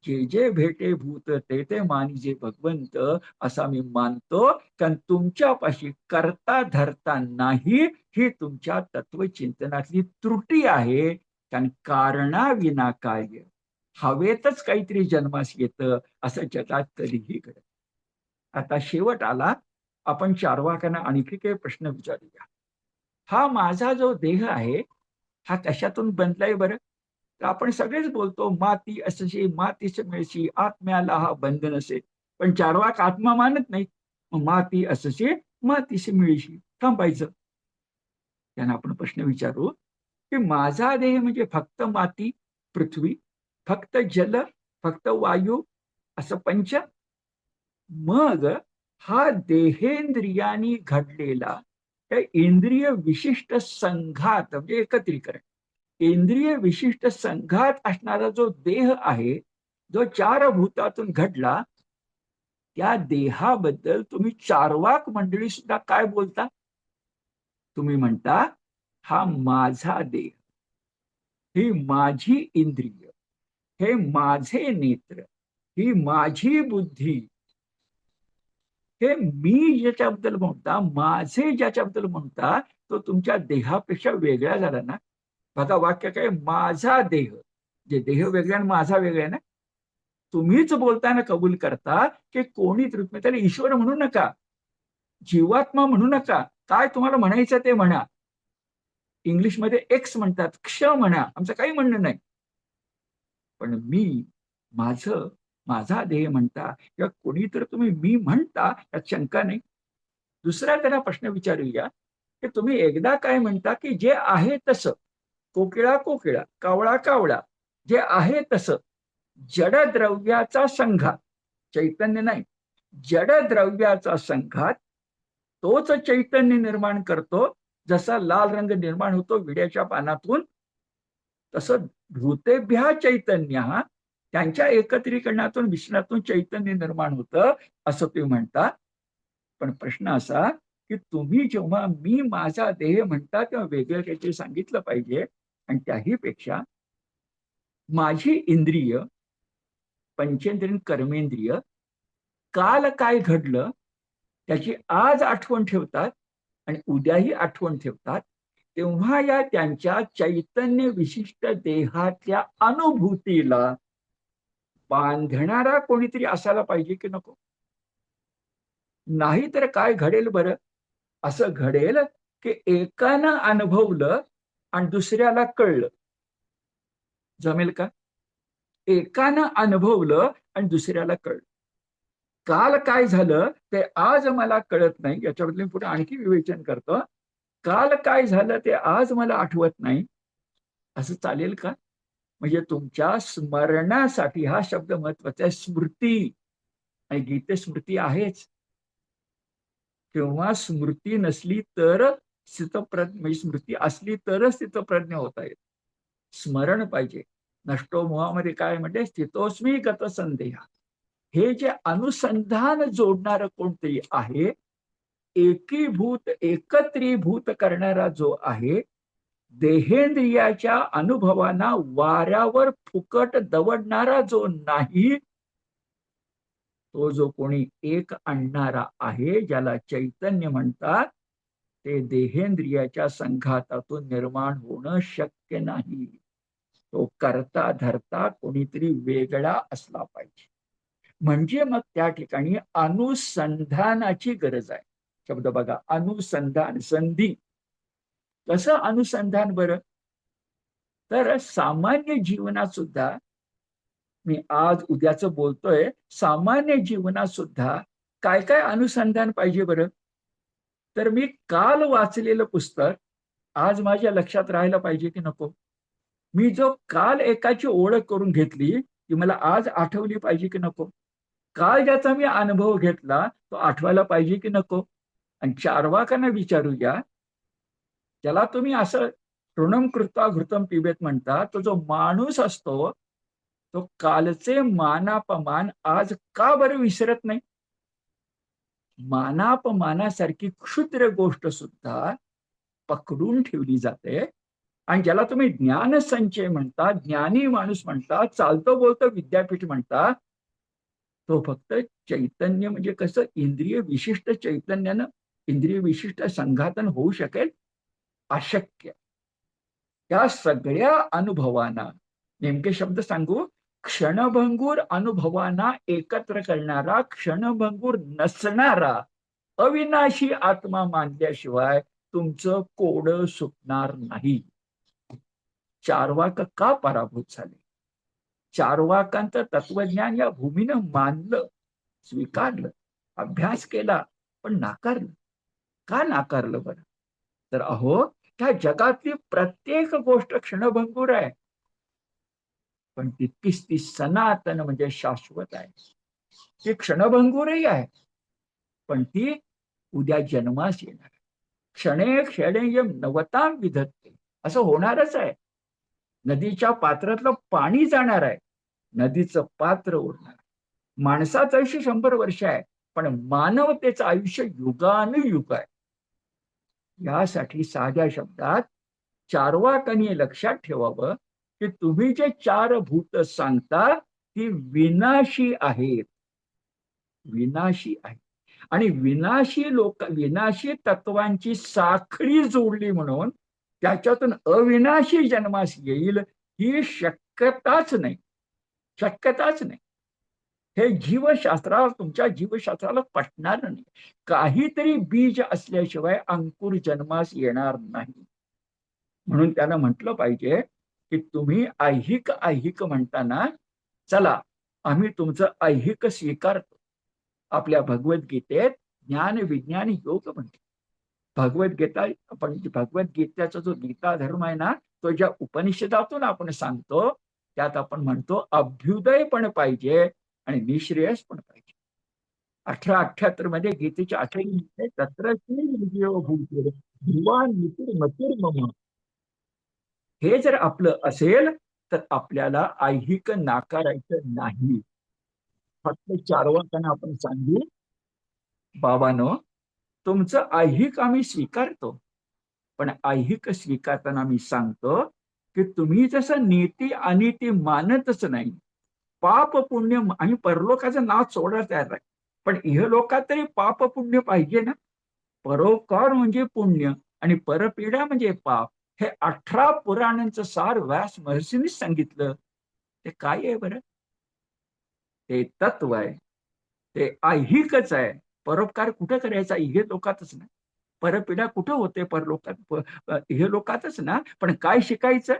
जे जे भेटे भूत ते ते मानिजे भगवंत, असा मी मानतो. कारण तुमच्यापाशी करता धरता नाही, ही तुमच्या तत्वचिंतनातली त्रुटी आहे. कारण कारणाविना कार्य, हवेतच काहीतरी जन्मास येतं असं जगात कधीही घडत. आता शेवट आला. आपण चार्वाकांना आणखी काही प्रश्न विचारूया. हा माझा जो देह आहे हा कशातून बनलाय बरं? तर आपण सगळेच बोलतो माती असशी मातीच मिळशी, आत्म्याला हा बंधन असे. पण चारवाक आत्मा मानत नाही. माती असशी मातीशी मिळीशी थांबायचं. त्यांना आपण प्रश्न विचारू की माझा देह म्हणजे फक्त माती, पृथ्वी, फक्त जल, फक्त वायू, असं पंच? मग हा देहेंद्रियांनी घडलेला त्या इंद्रिय विशिष्ट संघात म्हणजे एकत्रीकरण, इंद्रिय विशिष्ट संघात असणारा जो देह आहे, जो चार भूतातून घडला, त्या देहाबद्दल तुम्ही चारवाक मंडळी सुद्धा काय बोलता? तुम्ही म्हणता हा माझा देह, ही माझी इंद्रिय, हे माझे नेत्र, ही माझी बुद्धी, हे मी ज्याच्याबद्दल म्हणता, माझे ज्याच्याबद्दल म्हणता, तो तुमच्या देहापेक्षा वेगळा झाला ना. बघा वाक्य काय, माझा देह, जे देह वेगळा आणि माझा वेगळा ना. तुम्हीच बोलताना कबूल करता की कोणी तुम्ही त्याला ईश्वर म्हणू नका, जीवात्मा म्हणू नका, काय तुम्हाला म्हणायचं ते म्हणा. इंग्लिशमध्ये एक्स म्हणतात, क्ष म्हणा, आमचं काही म्हणणं नाही. पण मी, माझं, माझा देह म्हणता किंवा कोणी तर तुम्ही मी म्हणता, यात शंका नाही. दुसरा त्यांना प्रश्न विचारूया की तुम्ही एकदा काय म्हणता की जे आहे तसं, कोकिळा कोकिळा, कावळा कावळा, जे आहे तसं जड द्रव्याचा संघात, चैतन्य नाही, जड द्रव्याचा संघात तोच चैतन्य निर्माण करतो. जसा लाल रंग निर्माण होतो विड्याच्या पानातून, तसं भूतेभ्या चैतन्य, त्यांच्या एकत्रीकरणातून मिश्रणातून चैतन्य निर्माण होतं असं तुम्ही म्हणता. पण प्रश्न असा की तुम्ही जेव्हा मी माझा देह म्हणता तेव्हा वेगळं काहीतरी सांगितलं पाहिजे. आणि त्याही पेक्षा माझी इंद्रिय, पंचेंद्रिय, कर्मेंद्रिय काल काय घडलं त्याची आज आठवण ठेवतात आणि उद्याही आठवण ठेवतात. तेव्हा या त्यांच्या चैतन्य विशिष्ट देहातल्या अनुभूतीला बांधणारा कोणीतरी असायला पाहिजे की नको? नाही तर काय घडेल बरं? असं घडेल की एकानं अनुभवलं आणि दुसऱ्याला कळलं. जमेल का? एकानं अनुभवलं आणि दुसऱ्याला कळलं. काल काय झालं ते आज मला कळत नाही, याच्याबद्दल मी पुढे आणखी विवेचन करतो. काल काय झालं ते आज मला आठवत नाही, असं चालेल का? म्हणजे तुमच्या स्मरणासाठी हा शब्द महत्वाचा आहे, स्मृती. आणि गीते स्मृती आहेच. किंवा स्मृती नसली तर स्थितप्रज्ञ, म्हणजे स्मृती असली तरच स्थितप्रज्ञ होता येत. स्मरण पाहिजे. नष्टो मोहामध्ये काय म्हणते, स्थितोस्मी गत संदेह. हे जे अनुसंधान जोडणारं कोणतरी आहे, एकीभूत एकत्रीभूत करणारा जो आहे, देहेंद्रियाच्या अनुभवांना वाऱ्यावर फुकट दवडणारा जो नाही, तो जो कोणी एक आणणारा आहे, ज्याला चैतन्य म्हणतात, ते देहेंद्रियाच्या संघातातून निर्माण होणं शक्य नाही. तो करता धरता कोणीतरी वेगळा असला पाहिजे. म्हणजे मग त्या ठिकाणी अनुसंधानाची गरज आहे. शब्द बघा, अनुसंधान, संधी. कसं अनुसंधान बरं? तर सामान्य जीवनात सुद्धा, मी आज उद्याचं बोलतोय, सामान्य जीवनात सुद्धा काय काय अनुसंधान पाहिजे बरं? तर मी काल वाचलेलं पुस्तक आज माझ्या लक्षात राहायला पाहिजे की नको? मी जो काल एकाची ओळख करून घेतली ती मला आज आठवली पाहिजे की नको? काल ज्याचा मी अनुभव घेतला तो आठवायला पाहिजे की नको? आणि चार्वाकांना विचारूया, त्याला तुम्ही असं ऋणम कृत्वा घृतम पिबेत म्हणता, तो जो माणूस असतो तो कालचे मानापमान आज का बरं विसरत नाही? मानापमानासारखी क्षुद्र गोष्ट सुद्धा पकडून ठेवली जाते. आणि ज्याला तुम्ही ज्ञान संचय म्हणता, ज्ञानी माणूस म्हणता, चालतो बोलतो विद्यापीठ म्हणता, तो फक्त चैतन्य म्हणजे कसं, इंद्रिय विशिष्ट चैतन्यानं इंद्रिय विशिष्ट संघातन होऊ शकेल? अशक्य. त्या सगळ्या अनुभवांना, नेमके शब्द सांगू, क्षणभंगूर अनुभवांना एकत्र करणारा, क्षणभंगूर नसणारा अविनाशी आत्मा मानल्याशिवाय तुमचं कोडं सुटणार नाही. चार्वाक का पराभूत झाले? चार्वाकांचं तत्वज्ञान या भूमीनं मानलं, स्वीकारलं, अभ्यास केला, पण नाकारलं. का नाकारलं बरं? तर अहो, त्या जगातली प्रत्येक गोष्ट क्षणभंगूर आहे, पण तितकीच ती सनातन म्हणजे शाश्वत आहे. ती क्षणभंगूरही आहे, पण ती उद्या जन्मास येणार. क्षणे क्षणे नवतां विधत्ते, असं होणारच आहे. नदीच्या पात्रातलं पाणी जाणार आहे, नदीचं पात्र उरणार. माणसाचं आयुष्य 100 वर्ष आहे, पण मानवतेचं आयुष्य युगानुयुग आहे. यासाठी साध्या शब्दात चार्वाकांनी लक्षात ठेवावं की तुम्ही जे 4 भूत सांगता ती विनाशी आहेत. विनाशी आहे. आणि विनाशी तत्वांची साखळी जोडली म्हणून त्याच्यातून अविनाशी जन्मास येईल ही शक्यताच नाही. शक्यताच नाही. हे जीवशास्त्राला, तुमच्या जीवशास्त्राला पटणार नाही. काहीतरी बीज असल्याशिवाय अंकुर जन्मास येणार नाही. म्हणून त्यानं म्हटलं पाहिजे की तुम्ही ऐहिक ऐहिक म्हणताना चला आम्ही तुमचं ऐहिक स्वीकारतो. आपल्या भगवद्गीतेत ज्ञान विज्ञान योग म्हणतो. भगवद्गीता, आपण भगवद्गीतेचा जो गीता धर्म आहे ना, तो ज्या उपनिषदातून आपण सांगतो त्यात आपण म्हणतो अभ्युदय पण पाहिजे आणि निश्रेयस पण पाहिजे. 1878 मध्ये गीतेच्या 8 तत्र मतिर्मम, हे जर आपलं असेल तर आपल्याला ऐहिक नाकारायचं नाही. फक्त चार्वाकांना आपण सांगू, बाबांनो, तुमचं ऐहिक आम्ही स्वीकारतो, पण ऐहिक स्वीकारताना आम्ही सांगतो की तुम्ही जसं नीती अनिती मानतच नाही, पाप पुण्य आणि परलोकाचं नाव सोडायला तयार आहे, पण इहलोकात तरी पाप पुण्य पाहिजे ना. परोपकार म्हणजे पुण्य आणि परपीडा म्हणजे पाप. हे 18 पुराणांचं सार व्यास महर्षींनीच सांगितलं. ते काय आहे बरं? ते तत्व आहे, ते ऐहिकच आहे. परोपकार कुठं करायचा? इहे लोकातच ना. परपीडा कुठं होते? परलोकात, इहे लोकातच ना. पण काय शिकायचं?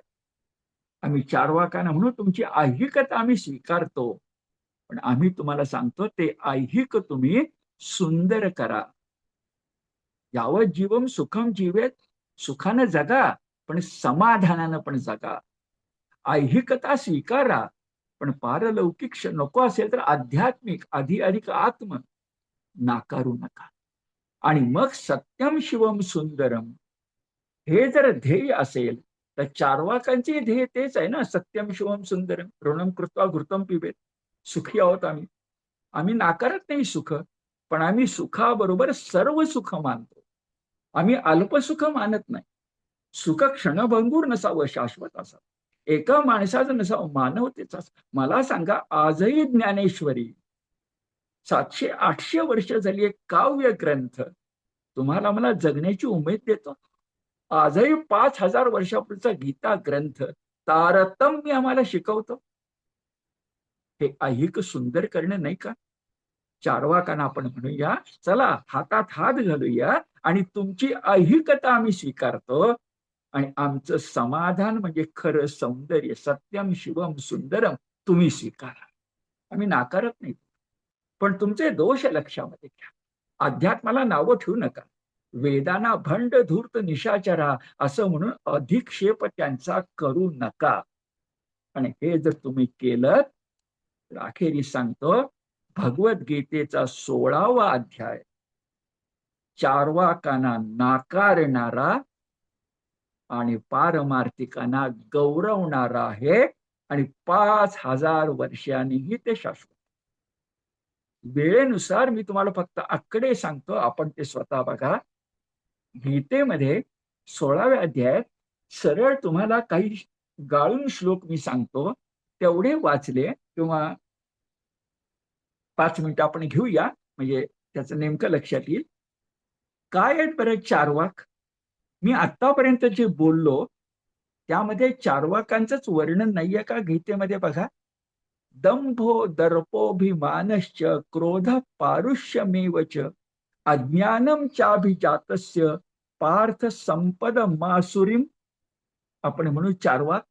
आम्ही चार्वाकांना म्हणून तुमची ऐहिकता आम्ही स्वीकारतो, पण आम्ही तुम्हाला सांगतो ते ऐहिक तुम्ही सुंदर करा. यावत जीवम सुखम जीवेत, सुखानं जगा पण समाधानानं पण जगा. ऐहिकता स्वीकारा, पण पारलौकिक नको असेल तर आध्यात्मिक आधी अधिक आत्म नाकारू नका. आणि मग सत्यम शिवम सुंदरम हे जर ध्येय असेल तर चार्वाकांचे ध्येय तेच आहे ना, सत्यम शिवम सुंदरम ऋणम कृत्वा घृतम पिबेत. सुखी आहोत आम्ही. आम्ही नाकारत नाही सुख, पण आम्ही सुखाबरोबर सर्व सुख मानतो. आम्ही अल्पसुख मानत नाही. सुख क्षणभंगूर नसावं, शाश्वत असावं. एका माणसाचं नसावं, मानवतेचा. मला सांगा, आजही ज्ञानेश्वरी 700-800 वर्ष झाली एक काव्य ग्रंथ तुम्हाला मला जगण्याची उमेद देतो. आजही 5000 वर्षापूर्वीचा गीता ग्रंथ तारतम्य आम्हाला शिकवतो. हे ऐहिक सुंदर करणे नाही का? चार्वाकांना आपण म्हणूया, चला हातात हात घालूया आणि तुमची ऐहिकता आम्ही स्वीकारतो आणि आमचं समाधान म्हणजे खरं सौंदर्य, सत्यम शिवम सुंदरम तुम्ही स्वीकारा. आम्ही नाकारत नाही, पण तुमचे दोष लक्षामध्ये घ्या. अध्यात्माला नावं ठेवू नका. वेदांना भंड धूर्त निशाचरा असं म्हणून अधिक्षेप त्यांचा करू नका. आणि हे जर तुम्ही केलं तर अखेरीस सांगतो, भगवद्गीतेचा 16वा अध्याय चार्वाकांना नाकारणारा आणि पारमार्थिकांना गौरवणारा आहे आणि 5000 वर्षांनीही ते शाश्वत. वेळेनुसार मी तुम्हाला फक्त आकडे सांगतो, आपण ते स्वतः बघा. गीतेमध्ये 16व्या अध्यायात सरळ तुम्हाला काही गाळून श्लोक मी सांगतो, तेवढे वाचले किंवा 5 मिनिटं आपण घेऊया, म्हणजे त्याचं नेमकं लक्षात येईल. काय आहेत बरं चार्वाक? मी आतापर्यंत जे बोललो त्यामध्ये चार्वाकांचंच वर्णन नाहीये का गीतेमध्ये? बघा, दंभो दर्पोभिमानश्च क्रोध पारुष्यमेव च अज्ञानम चाभिजातस्य पार्थ संपद मासुरीम. आपण म्हणू चार्वाक.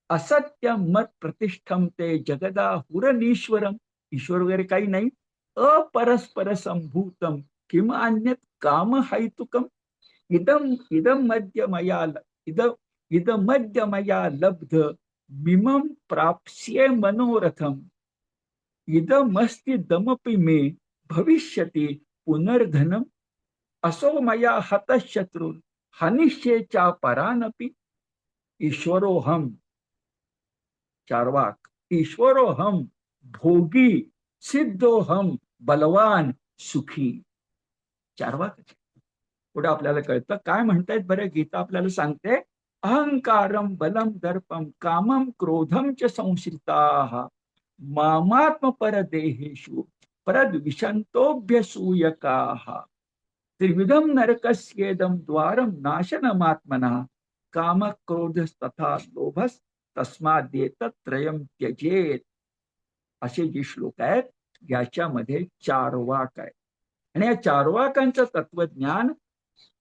असत्य मत प्रतिष्ठम ते जगदा हुरनीश्वरम, ईश्वर वगैरे काही नाही. अपरस्पर संभूतम किम अन्यत काम हैतुकम इदम इदम मध्य मया इदम इदम मध्य मया लब्ध मिमम प्राप्स्ये मनोरथम इदमस्ति दमपि मे भविष्यति पुनर्धनम असो मया हतशत्रु हनिष्ये चा परानपि ईश्वरोहम चारवाक ईश्वरोहम भोगी सिद्धोहम बलवान सुखी चारवाक पुढे आपल्याला कळतं काय म्हणतायत बरं गीता आपल्याला सांगते अहंकारम बलम दर्पम कामम क्रोधम च संश्रिता मामात्म परदेहेषु परद्विषन्तोऽभ्यसूयकाः त्रिविधम नरकस्येदं द्वारम नाशनमात्मनः काम क्रोधस्तथा लोभस तस्मादेतत्रयम त्यजेत असे जे श्लोक आहेत याच्यामध्ये चारवाक आहे आणि या चारवाकांचं तत्वज्ञान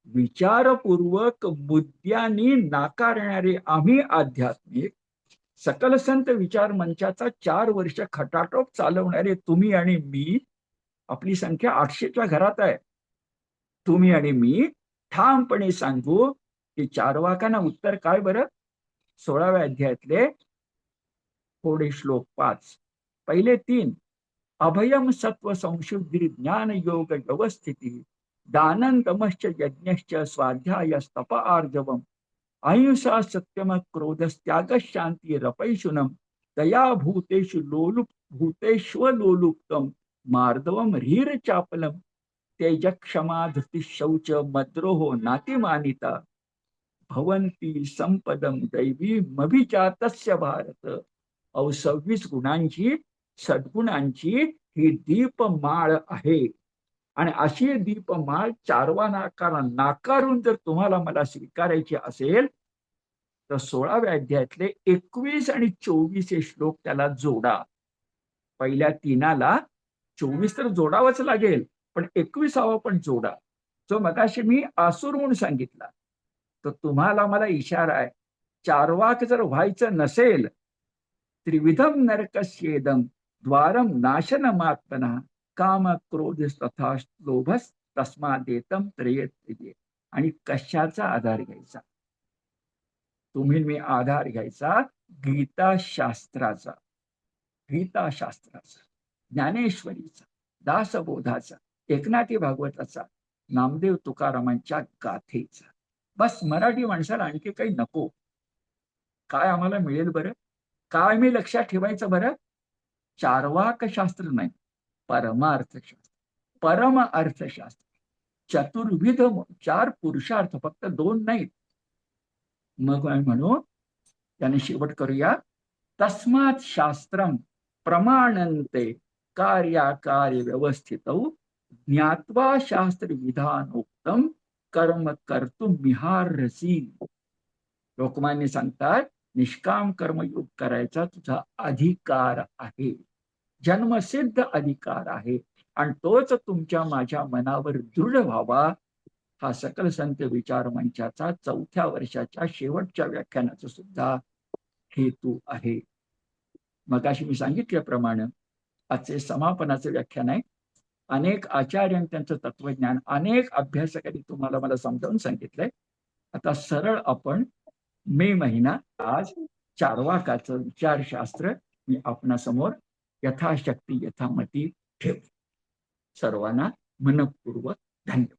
विचारपूर्वक मुद्द्यांनी नाकारणारे आम्ही आध्यात्मिक सकल संत विचार मंचाचा 4 वर्ष खटाटोप चालवणारे तुम्ही आणि मी आपली संख्या 800च्या घरात आहे तुम्ही आणि मी ठामपणे सांगू की चारवाकांना उत्तर काय बरं 16व्या अध्यायातले थोडे श्लोक 5 पहिले 3 अभयम सत्व संशुद्धी ज्ञान योग व्यवस्थिती दानं तमश्च यज्ञश्च स्वाध्यायस्तप आर्जवम अहिंसा सत्यम क्रोधस्त्याग शांती रपैशुनम दया भूतेषु लोलुप भूतेष्वलोलुप्तम मार्दवम ह्रीर चापलम तेज क्षमा धृति शौच मद्रोहो नातिमानिता भवंती संपदम दैवी मभिजातस्य भारत 26 गुणांची सद्गुणांची ही दीपमाळ आहे आणि अशी दीपमाळ चारवाकांना नाकारून जर तुम्हाला मला स्वीकारायची असेल तर 16व्या अध्यायातले 21 आणि 24 हे श्लोक त्याला जोडा पहिल्या 3ला 24 तर जोडावंच लागेल पण 21वा पण जोडा जो मगाशी मी आसुर म्हणून सांगितला तर तुम्हाला मला इशारा आहे चारवाक जर व्हायचं नसेल त्रिविधम नरकस्येदम द्वारम नाशनमात्मनः काम क्रोध तथा लोभस तस्मादेतम त्रयेत आणि कशाचा आधार घ्यायचा तुम्ही मी आधार घ्यायचा गीताशास्त्राचा ज्ञानेश्वरीचा दासबोधाचा एकनाथी भागवताचा नामदेव तुकारामांच्या गाथेचा बस मराठी माणसाला आणखी काही नको काय आम्हाला मिळेल बरं काय मी लक्षात ठेवायचं बरं चारवाक शास्त्र नाही परमार्थशास्त्र परम अर्थशास्त्र चतुर्विध 4 पुरुषार्थ फक्त 2 नाहीत मग म्हणू त्याने शेवट करूया तस्मात् शास्त्रम प्रमाणन्ते कार्याकार्य व्यवस्थितौ ज्ञात्वा शास्त्र विधानोक्तम कर्म कर्तुम मिहारसी लोकमान्य सांगतात निष्काम कर्मयोग करायचा तुझा अधिकार आहे जन्मसिद्ध अधिकार आहे आणि तोच तुमच्या माझ्या मनावर दृढ व्हावा हा सकल संत विचार मंचाचा 4थ्या वर्षाच्या शेवटच्या व्याख्यानाचा सुद्धा हेतू आहे मगाशी मी सांगितल्याप्रमाणे आजचे समापनाचे व्याख्यान आहे अनेक आचार्यांनी त्यांचं तत्वज्ञान अनेक अभ्यासकांनी तुम्हाला मला समजावून सांगितलंय आता सरळ आपण मे महिना आज चारवाकाचं विचारशास्त्र मी आपणासमोर यथाशक्ती यथामती ठेव सर्वांना मनपूर्वक धन्यवाद